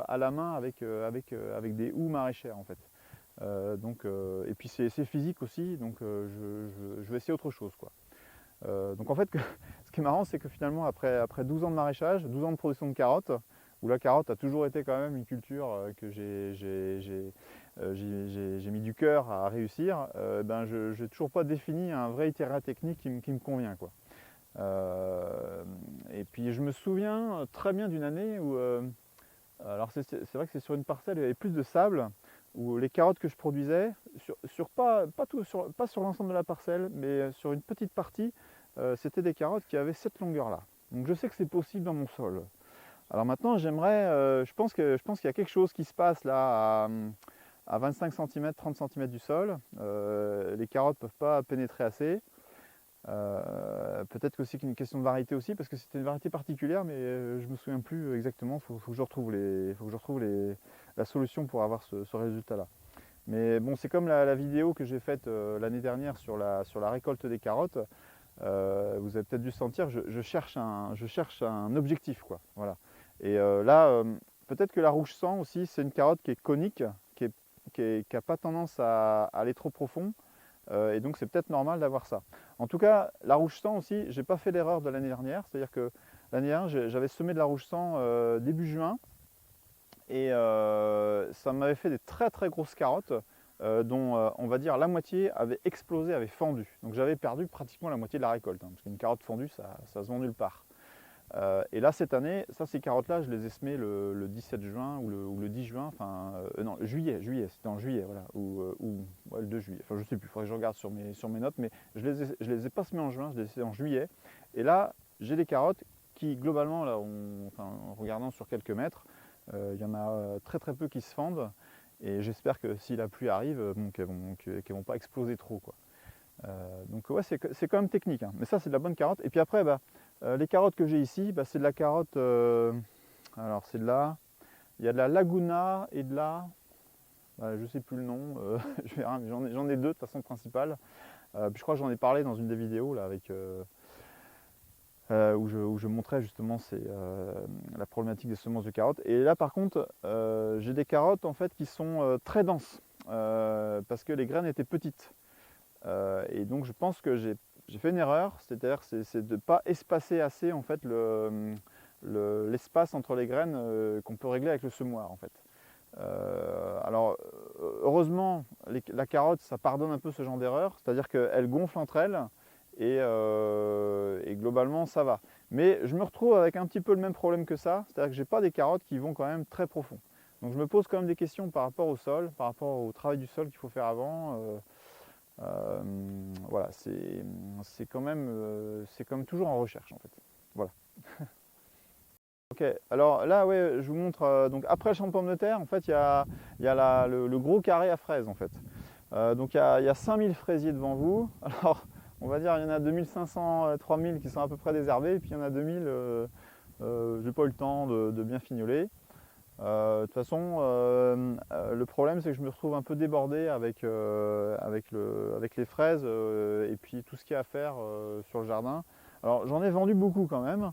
à la main avec des houes maraîchères en fait. Et puis c'est physique aussi, donc je vais essayer autre chose, quoi. Donc en fait, ce qui est marrant, c'est que finalement, après 12 ans de maraîchage, 12 ans de production de carottes, où la carotte a toujours été quand même une culture que j'ai j'ai mis du cœur à réussir, ben je n'ai toujours pas défini un vrai itinéraire technique qui me convient, quoi. Et puis je me souviens très bien d'une année où, alors c'est vrai que c'est sur une parcelle où il y avait plus de sable, où les carottes que je produisais, pas sur l'ensemble de la parcelle, mais sur une petite partie, c'était des carottes qui avaient cette longueur-là. Donc je sais que c'est possible dans mon sol. Alors maintenant, je pense qu'il y a quelque chose qui se passe là à 25 cm, 30 cm du sol. Les carottes ne peuvent pas pénétrer assez. Peut-être que c'est une question de variété aussi, parce que c'était une variété particulière, mais je ne me souviens plus exactement. Il faut que je retrouve, la solution pour avoir ce résultat-là. Mais bon, c'est comme la vidéo que j'ai faite l'année dernière sur la récolte des carottes. Vous avez peut-être dû sentir, je cherche un objectif, quoi. Voilà. Et là, peut-être que la rouge sang aussi, c'est une carotte qui est conique, qui n'a pas tendance à aller trop profond. Et donc c'est peut-être normal d'avoir ça. En tout cas, la rouge sang aussi, j'ai pas fait l'erreur de l'année dernière, c'est-à-dire que l'année dernière, j'avais semé de la rouge sang début juin, et ça m'avait fait des très très grosses carottes, dont on va dire la moitié avait explosé, avait fendu. Donc j'avais perdu pratiquement la moitié de la récolte, hein, parce qu'une carotte fendue, ça se vend nulle part. Et là, cette année, ces carottes-là, je les ai semées le 17 juin ou le 10 juin, enfin, non, juillet, c'était en juillet, voilà, ou ouais, le 2 juillet, enfin, je sais plus, il faudrait que je regarde sur mes notes, mais je les ai pas semées en juin, je les ai semées en juillet. Et là, j'ai des carottes qui, globalement, là, en regardant sur quelques mètres, il y en a très très peu qui se fendent, et j'espère que si la pluie arrive, bon, qu'elles vont pas exploser trop, quoi. Donc ouais, c'est quand même technique, hein. Mais ça, c'est de la bonne carotte. Et puis après, les carottes que j'ai ici, c'est de la carotte, alors c'est de la, il y a de la Laguna et de la, je sais plus le nom, je verrai, mais j'en ai deux de façon principale. Puis je crois que j'en ai parlé dans une des vidéos là, avec, où je montrais justement la problématique des semences de carottes. Et là par contre, j'ai des carottes en fait qui sont très denses, parce que les graines étaient petites. Et donc je pense que j'ai fait une erreur, c'est-à-dire c'est de ne pas espacer assez en fait l'espace entre les graines qu'on peut régler avec le semoir en fait. Alors heureusement la carotte ça pardonne un peu ce genre d'erreur, c'est-à-dire qu'elles gonflent entre elles et globalement ça va. Mais je me retrouve avec un petit peu le même problème que ça, c'est-à-dire que j'ai pas des carottes qui vont quand même très profond. Donc je me pose quand même des questions par rapport au sol, par rapport au travail du sol qu'il faut faire avant. Voilà, c'est quand même toujours en recherche en fait. Voilà. Ok, alors là, ouais, je vous montre. Donc après le champ de pommes de terre, en fait, il y a le gros carré à fraises en fait. Donc il y a 5000 fraisiers devant vous. Alors, on va dire il y en a 2500, 3000 qui sont à peu près désherbés, et puis il y en a 2000, j'ai pas eu le temps de bien fignoler. De toute façon, le problème c'est que je me retrouve un peu débordé avec les fraises et puis tout ce qu'il y a à faire sur le jardin. Alors j'en ai vendu beaucoup quand même.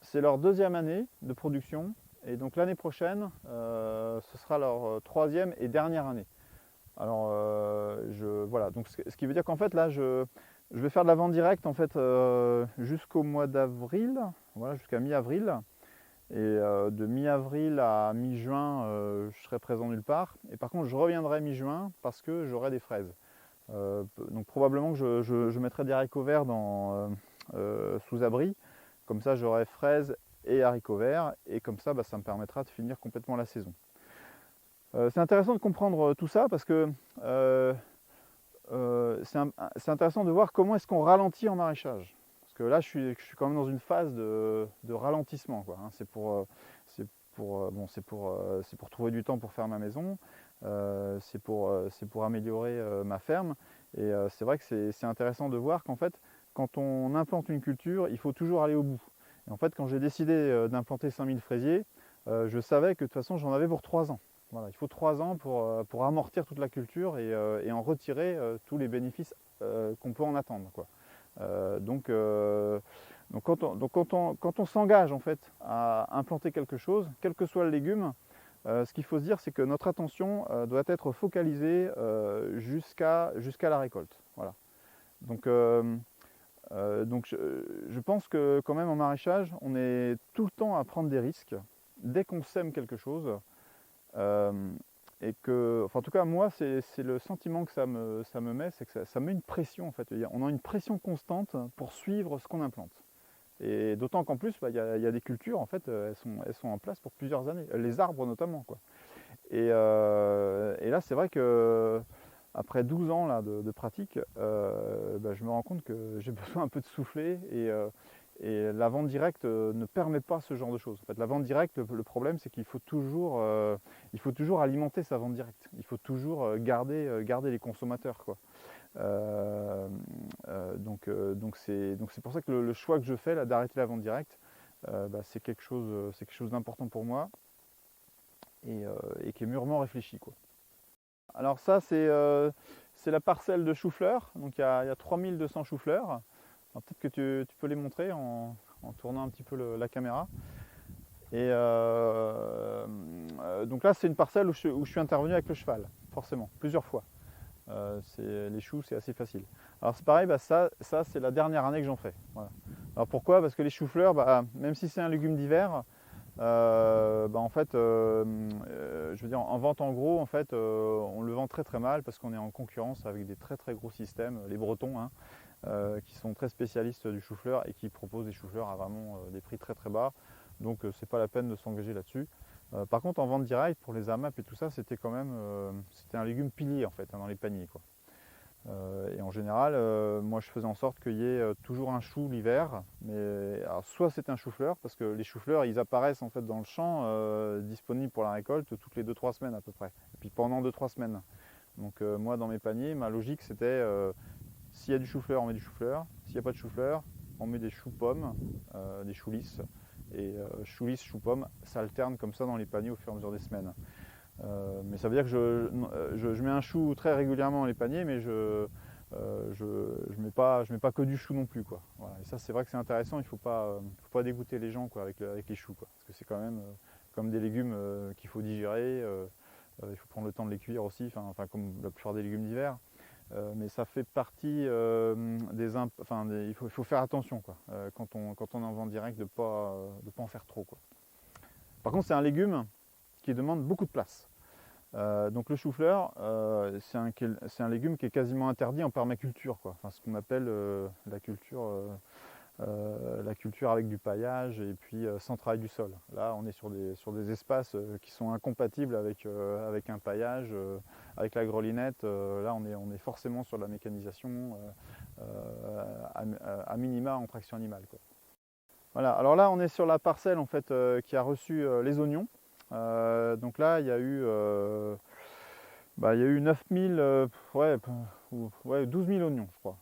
C'est leur deuxième année de production et donc l'année prochaine ce sera leur troisième et dernière année. Alors voilà, donc ce qui veut dire qu'en fait là je vais faire de la vente directe en fait jusqu'au mois d'avril, voilà, jusqu'à mi-avril. Et de mi-avril à mi-juin, je serai présent nulle part. Et par contre, je reviendrai mi-juin parce que j'aurai des fraises. Donc probablement que je mettrai des haricots verts sous abri. Comme ça, j'aurai fraises et haricots verts. Et comme ça, ça me permettra de finir complètement la saison. C'est intéressant de comprendre tout ça parce que c'est intéressant de voir comment est-ce qu'on ralentit en maraîchage. Parce que là, je suis quand même dans une phase de ralentissement, quoi, hein. C'est pour trouver du temps pour faire ma maison, c'est pour améliorer ma ferme. Et c'est vrai que c'est intéressant de voir qu'en fait, quand on implante une culture, il faut toujours aller au bout. Et en fait, quand j'ai décidé d'implanter 5000 fraisiers, je savais que de toute façon, j'en avais pour 3 ans. Voilà, il faut 3 ans pour amortir toute la culture et en retirer tous les bénéfices qu'on peut en attendre, quoi. Donc quand on s'engage en fait à implanter quelque chose, quel que soit le légume, ce qu'il faut se dire, c'est que notre attention doit être focalisée jusqu'à la récolte. Voilà. Donc je pense que quand même en maraîchage, on est tout le temps à prendre des risques. Dès qu'on sème quelque chose, et que, enfin en tout cas moi, c'est le sentiment que ça me met, c'est que ça met une pression en fait. On a une pression constante pour suivre ce qu'on implante. Et d'autant qu'en plus, y a des cultures, en fait, elles sont en place pour plusieurs années, les arbres notamment, quoi. Et là, c'est vrai que après 12 ans là, de pratique, je me rends compte que j'ai besoin un peu de souffler et la vente directe ne permet pas ce genre de choses. En fait, la vente directe, le problème, c'est qu'il faut toujours alimenter sa vente directe. Il faut toujours garder les consommateurs, quoi. Donc c'est pour ça que le choix que je fais là d'arrêter la vente directe, c'est quelque chose d'important pour moi et qui est mûrement réfléchi, quoi. Alors ça c'est la parcelle de choux-fleurs, donc il y a 3200 choux-fleurs. Alors peut-être que tu peux les montrer en tournant un petit peu la caméra. Et donc là c'est une parcelle où je suis intervenu avec le cheval, forcément, plusieurs fois. Les choux, c'est assez facile. Alors c'est pareil, ça c'est la dernière année que j'en fais. Voilà. Alors pourquoi? Parce que les choux-fleurs, même si c'est un légume d'hiver, en fait, je veux dire, en vente en gros, en fait, on le vend très très mal parce qu'on est en concurrence avec des très très gros systèmes, les Bretons, hein, qui sont très spécialistes du chou-fleur et qui proposent des choux-fleurs à vraiment des prix très très bas. Donc c'est pas la peine de s'engager là-dessus. Par contre, en vente directe, pour les AMAP et tout ça, c'était quand même c'était un légume pilier en fait, hein, dans les paniers, quoi. Et en général, moi je faisais en sorte qu'il y ait toujours un chou l'hiver, mais alors, soit c'est un chou-fleur, parce que les choux-fleurs ils apparaissent en fait dans le champ, disponibles pour la récolte toutes les 2-3 semaines à peu près, et puis pendant 2-3 semaines. Donc moi dans mes paniers, ma logique c'était s'il y a du chou-fleur, on met du chou-fleur, s'il n'y a pas de chou-fleur, on met des choux-pommes, des choux lisses, et choux lisses, choux-pommes s'alternent comme ça dans les paniers au fur et à mesure des semaines. Mais ça veut dire que je mets un chou très régulièrement dans les paniers, mais je mets pas que du chou non plus, quoi. Voilà. Et ça c'est vrai que c'est intéressant, il faut pas dégoûter les gens, quoi, avec les choux, quoi. Parce que c'est quand même comme des légumes qu'il faut digérer, il faut prendre le temps de les cuire aussi, enfin comme la plupart des légumes d'hiver. Mais ça fait partie il faut faire attention, quoi, quand on est en vente directe, de pas en faire trop, quoi. Par contre c'est un légume qui demande beaucoup de place. Donc le chou-fleur, c'est un légume qui est quasiment interdit en permaculture, quoi. Enfin, ce qu'on appelle la culture avec du paillage et puis sans travail du sol. Là on est sur des espaces qui sont incompatibles avec un paillage, avec la grelinette. Là on est forcément sur de la mécanisation à minima en traction animale, quoi. Voilà, alors là on est sur la parcelle en fait qui a reçu les oignons. Donc là il y a eu 9000, 12 000 oignons je crois,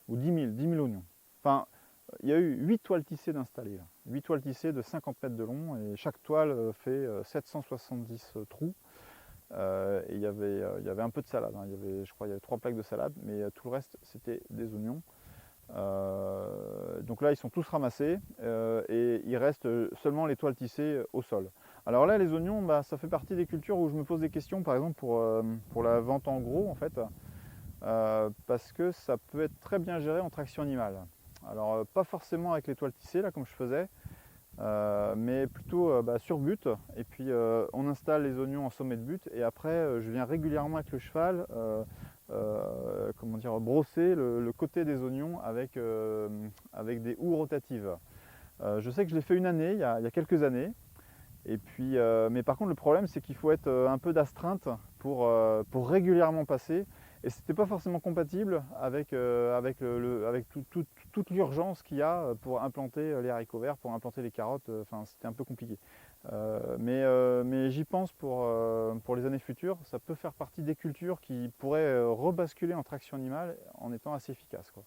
ou 10 000 oignons. Enfin, il y a eu 8 toiles tissées d'installées, 8 toiles tissées de 50 mètres de long, et chaque toile fait 770 trous. Et il y avait un peu de salade, hein. Je crois qu'il y avait 3 plaques de salade, mais tout le reste c'était des oignons. Donc là ils sont tous ramassés et il reste seulement les toiles tissées au sol. Alors là les oignons, ça fait partie des cultures où je me pose des questions, par exemple pour la vente en gros en fait, parce que ça peut être très bien géré en traction animale. Alors pas forcément avec les toiles tissées là comme je faisais, mais plutôt sur butte, et puis on installe les oignons en sommet de butte, et après je viens régulièrement avec le cheval brosser le côté des oignons avec des houes rotatives. Je sais que je l'ai fait une année, il y a quelques années, et puis, mais par contre le problème c'est qu'il faut être un peu d'astreinte pour régulièrement passer, et c'était pas forcément compatible avec toute l'urgence qu'il y a pour implanter les haricots verts, pour implanter les carottes. Enfin c'était un peu compliqué. Mais j'y pense pour les années futures. Ça peut faire partie des cultures qui pourraient rebasculer en traction animale en étant assez efficaces, quoi.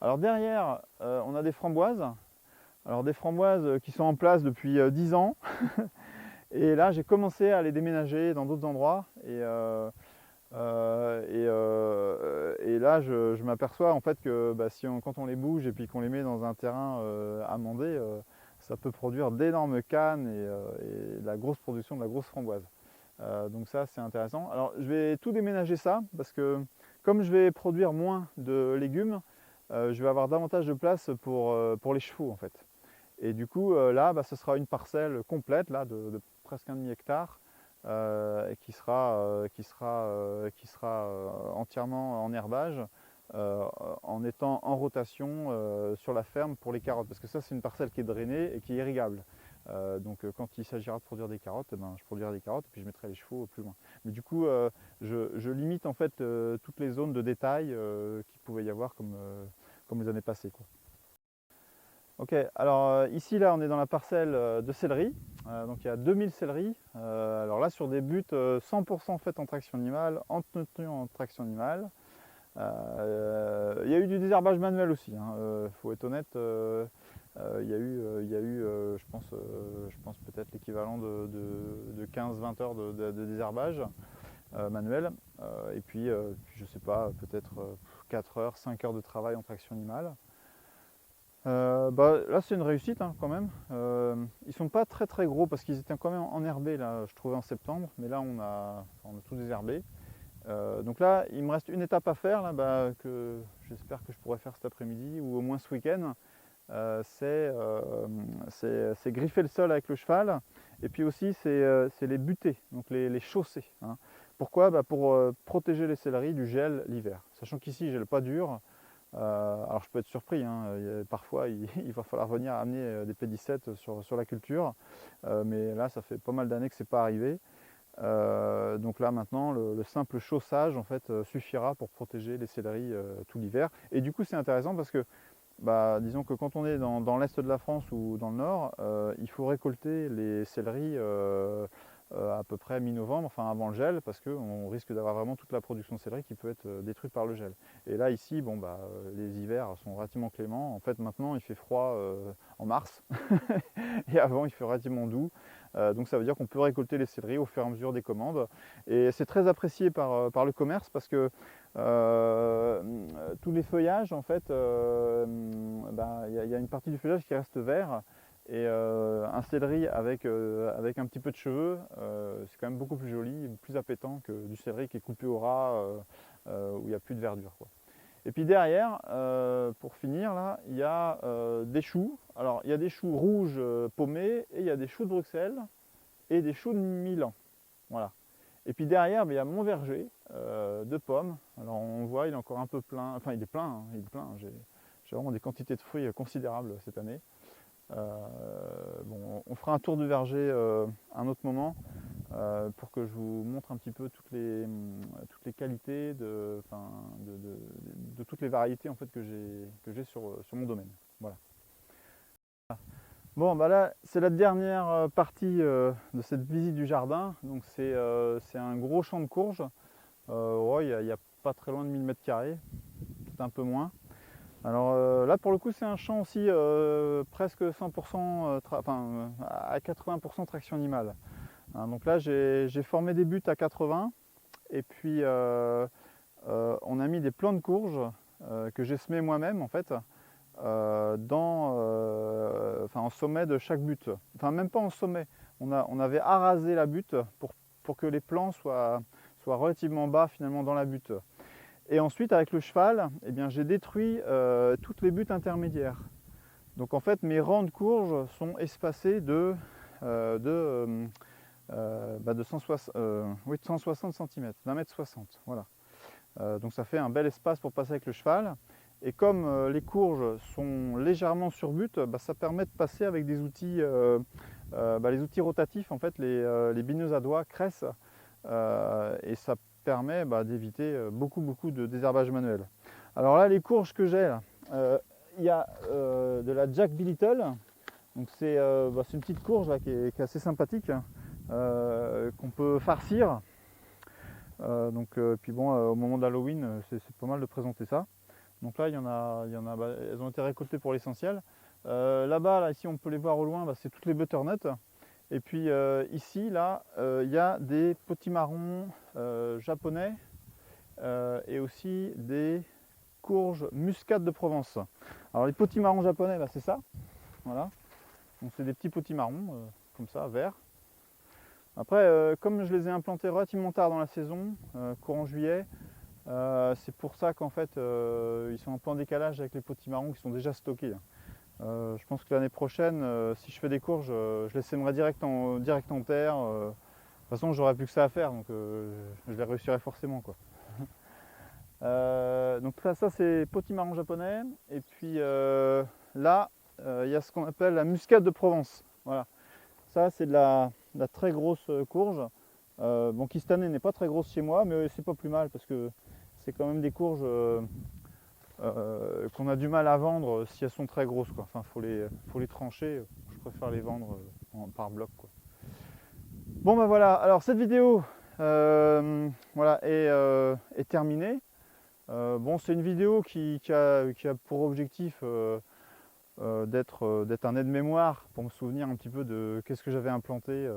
Alors derrière, on a des framboises. Alors des framboises qui sont en place depuis 10 ans. Et là, j'ai commencé à les déménager dans d'autres endroits. Et là, je m'aperçois en fait que quand on les bouge et puis qu'on les met dans un terrain amendé, ça peut produire d'énormes cannes et de la grosse production, de la grosse framboise. Donc ça c'est intéressant. Alors je vais tout déménager ça, parce que comme je vais produire moins de légumes, je vais avoir davantage de place pour les chevaux en fait. Et du coup là ce sera une parcelle complète là, de presque un demi-hectare, et qui sera entièrement en herbage, en étant en rotation sur la ferme pour les carottes, parce que ça c'est une parcelle qui est drainée et qui est irrigable. Donc quand il s'agira de produire des carottes, je produirai des carottes et puis je mettrai les chevaux plus loin. Mais du coup, je limite en fait toutes les zones de détail qu'il pouvait y avoir comme les années passées, quoi. Ok, alors ici là on est dans la parcelle de céleri, donc il y a 2000 céleris, alors là sur des buts 100% faits en traction animale, entretenus en traction animale. Il y a eu du désherbage manuel aussi, faut être honnête, il y a eu je pense peut-être l'équivalent de 15-20 heures de désherbage manuel, et puis je sais pas, peut-être 4 heures, 5 heures de travail en traction animale. Là c'est une réussite quand même. Ils sont pas très très gros parce qu'ils étaient quand même enherbés là, je trouvais en septembre, mais là on a tout désherbé. Donc là il me reste une étape à faire là, que j'espère que je pourrai faire cet après-midi ou au moins ce week-end. C'est griffer le sol avec le cheval et puis aussi c'est les buter, donc les chausser. Pourquoi? Pour protéger les céleris du gel l'hiver. Sachant qu'ici il gèle pas dur. Alors je peux être surpris, parfois il va falloir venir amener des pédicètes sur la culture, mais là ça fait pas mal d'années que c'est pas arrivé. Donc là maintenant le simple chaussage en fait suffira pour protéger les céleris tout l'hiver. Et du coup c'est intéressant parce que disons que quand on est dans l'est de la France ou dans le nord, il faut récolter les céleris à peu près mi-novembre, enfin avant le gel, parce qu'on risque d'avoir vraiment toute la production de céleri qui peut être détruite par le gel. Et là ici, les hivers sont relativement cléments. En fait maintenant il fait froid en mars, et avant il fait relativement doux. Donc ça veut dire qu'on peut récolter les céleris au fur et à mesure des commandes. Et c'est très apprécié par le commerce parce que tous les feuillages, en fait, il y a une partie du feuillage qui reste vert. Et un céleri avec un petit peu de cheveux, c'est quand même beaucoup plus joli, plus appétant que du céleri qui est coupé au ras, où il n'y a plus de verdure, quoi. Et puis derrière, pour finir, là, il y a des choux. Alors il y a des choux rouges paumés, et il y a des choux de Bruxelles et des choux de Milan. Voilà. Et puis derrière, il y a mon verger de pommes. Alors on voit, il est encore un peu plein, enfin il est plein, il est plein. J'ai vraiment des quantités de fruits considérables cette année. On fera un tour du verger un autre moment pour que je vous montre un petit peu toutes les qualités de toutes les variétés en fait, que j'ai sur mon domaine. Voilà. Bon, là, c'est la dernière partie de cette visite du jardin. Donc c'est un gros champ de courges. Il y a pas très loin de 1000 mètres carrés, peut-être un peu moins. Alors là, pour le coup, c'est un champ aussi presque 100%, à 80% traction animale. Donc là, j'ai formé des buts à 80, et puis on a mis des plants de courges que j'ai semés moi-même en fait, en sommet de chaque butte. Enfin, même pas en sommet. On avait arasé la butte pour que les plants soient relativement bas finalement dans la butte. Et ensuite, avec le cheval, j'ai détruit toutes les buttes intermédiaires. Donc en fait, mes rangs de courges sont espacés de 160 cm, d'1,60 m. Voilà. Donc ça fait un bel espace pour passer avec le cheval. Et comme les courges sont légèrement sur butte, ça permet de passer avec des outils, les outils rotatifs, en fait, les bineuses à doigts, cresses, et ça permet d'éviter beaucoup de désherbage manuel. Alors là, les courges que j'ai, il y a de la Jack B. Little. Donc c'est une petite courge là, qui est assez sympathique, qu'on peut farcir. Puis bon, au moment d'Halloween, c'est pas mal de présenter ça. Donc là, il y en a elles ont été récoltées pour l'essentiel. Là-bas, ici, on peut les voir au loin, c'est toutes les butternuts. Et puis ici, là, il y a des potimarrons japonais et aussi des courges muscade de Provence. Alors les potimarrons japonais, c'est ça. Voilà. Donc c'est des petits potimarrons comme ça, verts. Après, comme je les ai implantés relativement tard dans la saison, courant juillet, c'est pour ça qu'en fait ils sont un peu en décalage avec les potimarrons qui sont déjà stockés. Je pense que l'année prochaine, si je fais des courges, je les sèmerai direct en terre, toute façon, j'aurais plus que ça à faire, donc je les réussirai forcément, quoi. Donc ça c'est potimarron japonais. Et puis là, il y a ce qu'on appelle la muscade de Provence. Voilà. Ça c'est de la très grosse courge. Bon, qui cette année n'est pas très grosse chez moi, mais c'est pas plus mal parce que c'est quand même des courges qu'on a du mal à vendre si elles sont très grosses, quoi. Enfin, faut les trancher. Je préfère les vendre par bloc, quoi. Bon ben voilà, alors cette vidéo voilà, est terminée. Bon, c'est une vidéo qui a pour objectif d'être un aide-mémoire pour me souvenir un petit peu de qu'est-ce que j'avais implanté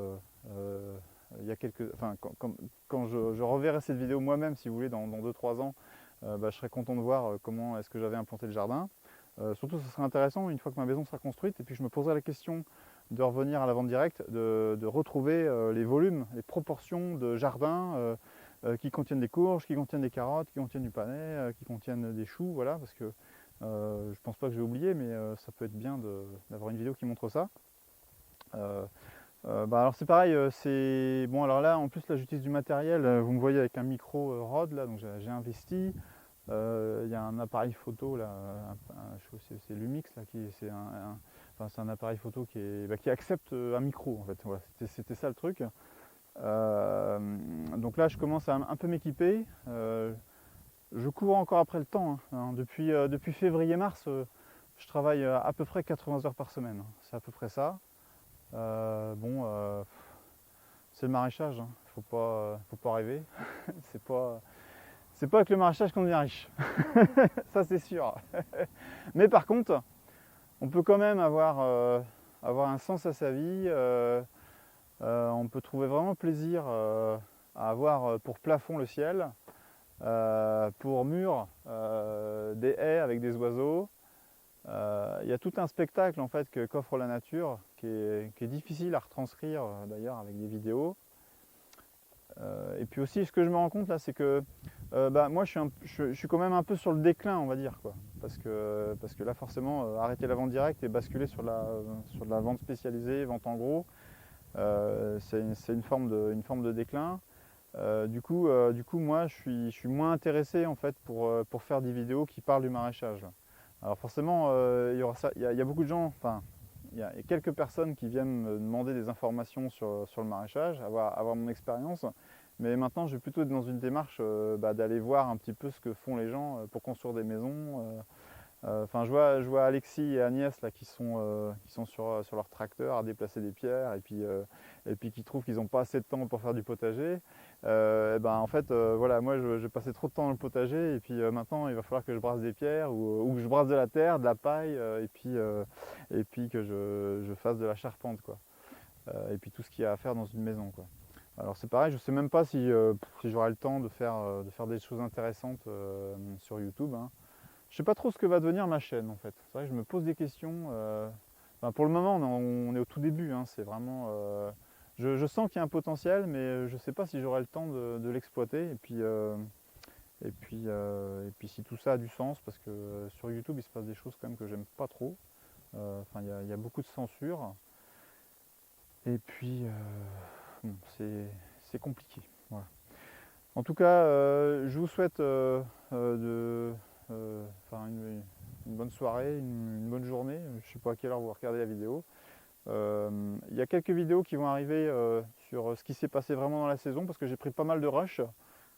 il y a enfin, quand je reverrai cette vidéo moi-même, si vous voulez, dans 2-3 ans, bah, je serai content de voir comment est-ce que j'avais implanté le jardin. Surtout, ce serait intéressant une fois que ma maison sera construite, et puis je me poserai la question de revenir à la vente directe, de retrouver les volumes, les proportions de jardin qui contiennent des courges, qui contiennent des carottes, qui contiennent du panais, qui contiennent des choux, voilà, parce que je pense pas que je vais oublier, mais ça peut être bien d'avoir une vidéo qui montre ça. Bah alors c'est pareil, c'est bon, alors là en plus là j'utilise du matériel, vous me voyez avec un micro Rode là, donc j'ai investi. Il y a un appareil photo là, c'est Lumix là, enfin, c'est un appareil photo qui accepte un micro en fait. Voilà, c'était ça le truc. Donc là je commence à un peu m'équiper. Je cours encore après le temps, hein. Depuis février-mars, je travaille à peu près 80 heures par semaine. C'est à peu près ça. Bon, c'est le maraîchage, hein. Faut pas rêver. C'est pas avec le maraîchage qu'on devient riche. Ça c'est sûr. Mais par contre, on peut quand même avoir un sens à sa vie. On peut trouver vraiment plaisir à avoir pour plafond le ciel, pour mur des haies avec des oiseaux. Il y a tout un spectacle en fait qu'offre la nature qui est difficile à retranscrire d'ailleurs avec des vidéos. Et puis aussi ce que je me rends compte là, c'est que bah, moi je suis quand même un peu sur le déclin, on va dire, quoi. Parce que là forcément arrêter la vente directe et basculer sur la vente spécialisée, vente en gros, c'est une forme de déclin. Du coup moi je suis moins intéressé en fait pour faire des vidéos qui parlent du maraîchage. Alors forcément il y a beaucoup de gens, enfin il y a quelques personnes qui viennent me demander des informations sur le maraîchage, avoir mon expérience. Mais maintenant, je vais plutôt être dans une démarche d'aller voir un petit peu ce que font les gens pour construire des maisons. Enfin, je vois Alexis et Agnès là, qui sont sur leur tracteur à déplacer des pierres et puis qui trouvent qu'ils n'ont pas assez de temps pour faire du potager. Et ben, en fait, voilà, moi je passais trop de temps dans le potager et puis maintenant il va falloir que je brasse des pierres ou que je brasse de la terre, de la paille et puis que je fasse de la charpente, quoi. Et puis tout ce qu'il y a à faire dans une maison, quoi. Alors c'est pareil, je ne sais même pas si j'aurai le temps de faire des choses intéressantes sur YouTube, hein. Je ne sais pas trop ce que va devenir ma chaîne en fait. C'est vrai que je me pose des questions. Enfin, pour le moment, on est au tout début, hein. C'est vraiment. Je sens qu'il y a un potentiel, mais je ne sais pas si j'aurai le temps de l'exploiter. Et puis si tout ça a du sens, parce que sur YouTube, il se passe des choses quand même que j'aime pas trop. Enfin, il y a beaucoup de censure. Et puis, bon, c'est compliqué. Voilà. En tout cas, je vous souhaite une bonne soirée, une bonne journée. Je ne sais pas à quelle heure vous regardez la vidéo. Il y a quelques vidéos qui vont arriver sur ce qui s'est passé vraiment dans la saison, parce que j'ai pris pas mal de rush,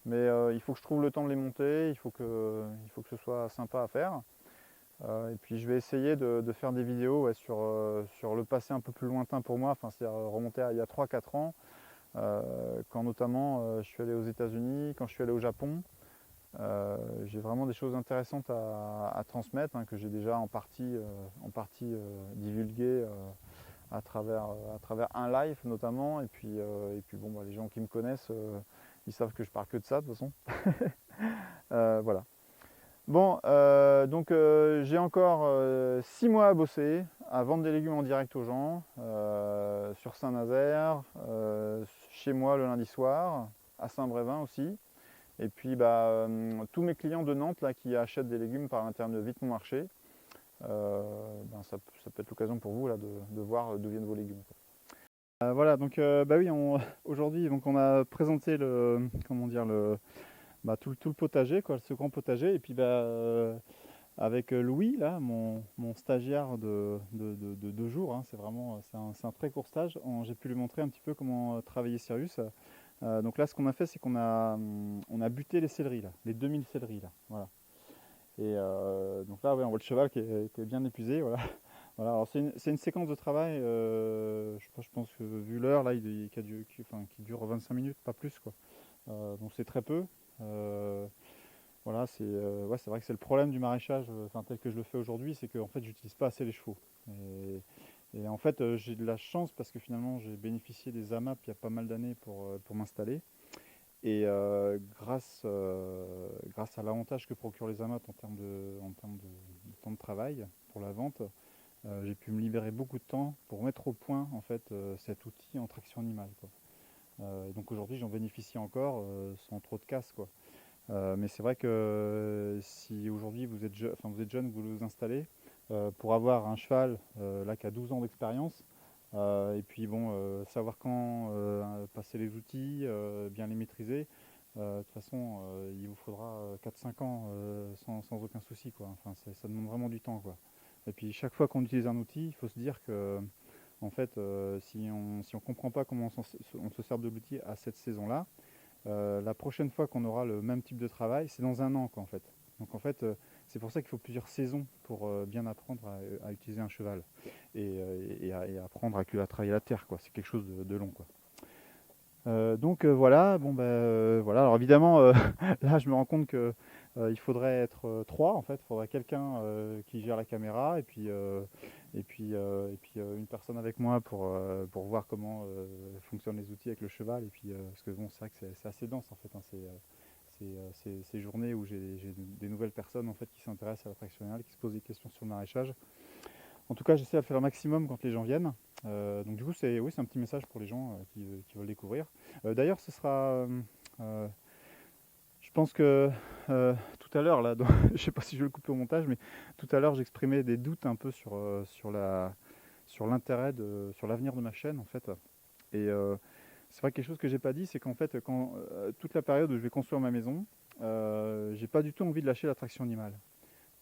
mais il faut que je trouve le temps de les monter, il faut que ce soit sympa à faire. Et puis je vais essayer de faire des vidéos, ouais, sur le passé un peu plus lointain pour moi, enfin, c'est-à-dire remonter à il y a 3-4 ans, quand notamment je suis allé aux États-Unis, quand je suis allé au Japon. J'ai vraiment des choses intéressantes à transmettre, hein, que j'ai déjà en partie divulgué à travers un live notamment. Et puis bon, bah, les gens qui me connaissent, ils savent que je parle que de ça de toute façon. Voilà. Bon, donc j'ai encore 6 mois à bosser, à vendre des légumes en direct aux gens, sur Saint-Nazaire, chez moi le lundi soir, à Saint-Brévin aussi. Et puis tous mes clients de Nantes là, qui achètent des légumes par l'intermédiaire de Vite Mon Marché, ça peut être l'occasion pour vous là, de voir d'où viennent vos légumes, quoi. Voilà, donc bah oui, aujourd'hui donc on a présenté comment dire, tout le potager, quoi, ce grand potager, et puis avec Louis, là, mon stagiaire de 2 jours, hein, c'est vraiment c'est un très court stage, j'ai pu lui montrer un petit peu comment travailler Sirius. Donc là, ce qu'on a fait, c'est on a buté les céleris, là, les 2000 céleris, là, voilà. Et donc là, ouais, on voit le cheval qui est bien épuisé, voilà. Voilà, alors c'est une séquence de travail, je pense que vu l'heure, là, qui dure 25 minutes, pas plus, quoi. Donc c'est très peu. Euh, voilà, ouais, c'est vrai que c'est le problème du maraîchage, tel que je le fais aujourd'hui, c'est qu'en fait, j'utilise pas assez les chevaux. Et en fait, j'ai de la chance parce que finalement, j'ai bénéficié des AMAP il y a pas mal d'années pour m'installer. Et grâce à l'avantage que procurent les AMAP en termes de temps de travail pour la vente, j'ai pu me libérer beaucoup de temps pour mettre au point en fait cet outil en traction animale, quoi. Et donc aujourd'hui, j'en bénéficie encore sans trop de casse, quoi. Mais c'est vrai que si aujourd'hui vous êtes jeune, vous vous installez, pour avoir un cheval là qui a 12 ans d'expérience, et puis bon, savoir quand passer les outils, bien les maîtriser, de toute façon, il vous faudra 4-5 ans sans aucun souci, quoi. Enfin, ça demande vraiment du temps, quoi. Et puis chaque fois qu'on utilise un outil, il faut se dire que en fait, si on comprend pas comment on se sert de l'outil à cette saison-là, la prochaine fois qu'on aura le même type de travail, c'est dans un an, quoi, en fait. Donc en fait, c'est pour ça qu'il faut plusieurs saisons pour bien apprendre à utiliser un cheval et apprendre à travailler la terre, quoi. C'est quelque chose de long, quoi. Donc voilà, bon voilà. Alors évidemment, là je me rends compte que il faudrait être trois en fait. Il faudrait quelqu'un qui gère la caméra et puis une personne avec moi pour voir comment fonctionnent les outils avec le cheval. Et puis parce que bon, c'est vrai que c'est assez dense en fait, hein, ces journées où j'ai des nouvelles personnes en fait qui s'intéressent à la traction animale, qui se posent des questions sur le maraîchage. En tout cas, j'essaie de faire un maximum quand les gens viennent. Donc du coup, oui, c'est un petit message pour les gens qui veulent découvrir. D'ailleurs, ce sera, je pense que tout à l'heure, là, je ne sais pas si je vais le couper au montage, mais tout à l'heure, j'exprimais des doutes un peu sur l'intérêt sur l'avenir de ma chaîne, en fait. Et c'est vrai que quelque chose que j'ai pas dit, c'est qu'en fait, toute la période où je vais construire ma maison, j'ai pas du tout envie de lâcher l'attraction animale.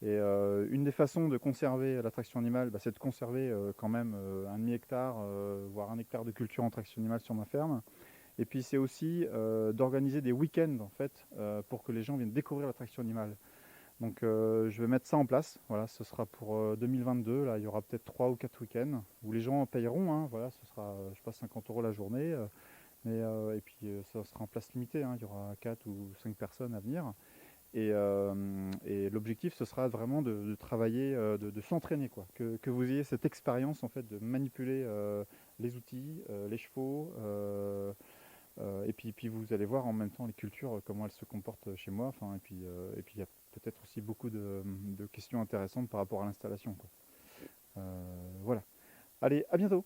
Et une des façons de conserver l'attraction animale, c'est de conserver quand même un demi-hectare, voire 1 hectare de culture en traction animale sur ma ferme. Et puis c'est aussi d'organiser des week-ends en fait, pour que les gens viennent découvrir l'attraction animale. Donc je vais mettre ça en place. Voilà, ce sera pour 2022. Là, il y aura peut-être 3 ou 4 week-ends où les gens payeront, hein. Voilà, ce sera, je sais pas, 50 € la journée. Et puis ça sera en place limitée, hein. Il y aura 4 ou 5 personnes à venir. Et l'objectif, ce sera vraiment de travailler, de s'entraîner, quoi. Que vous ayez cette expérience en fait de manipuler les outils, les chevaux, et puis vous allez voir en même temps les cultures, comment elles se comportent chez moi. Enfin, et puis il y a peut-être aussi beaucoup de questions intéressantes par rapport à l'installation, quoi. Voilà. Allez, à bientôt.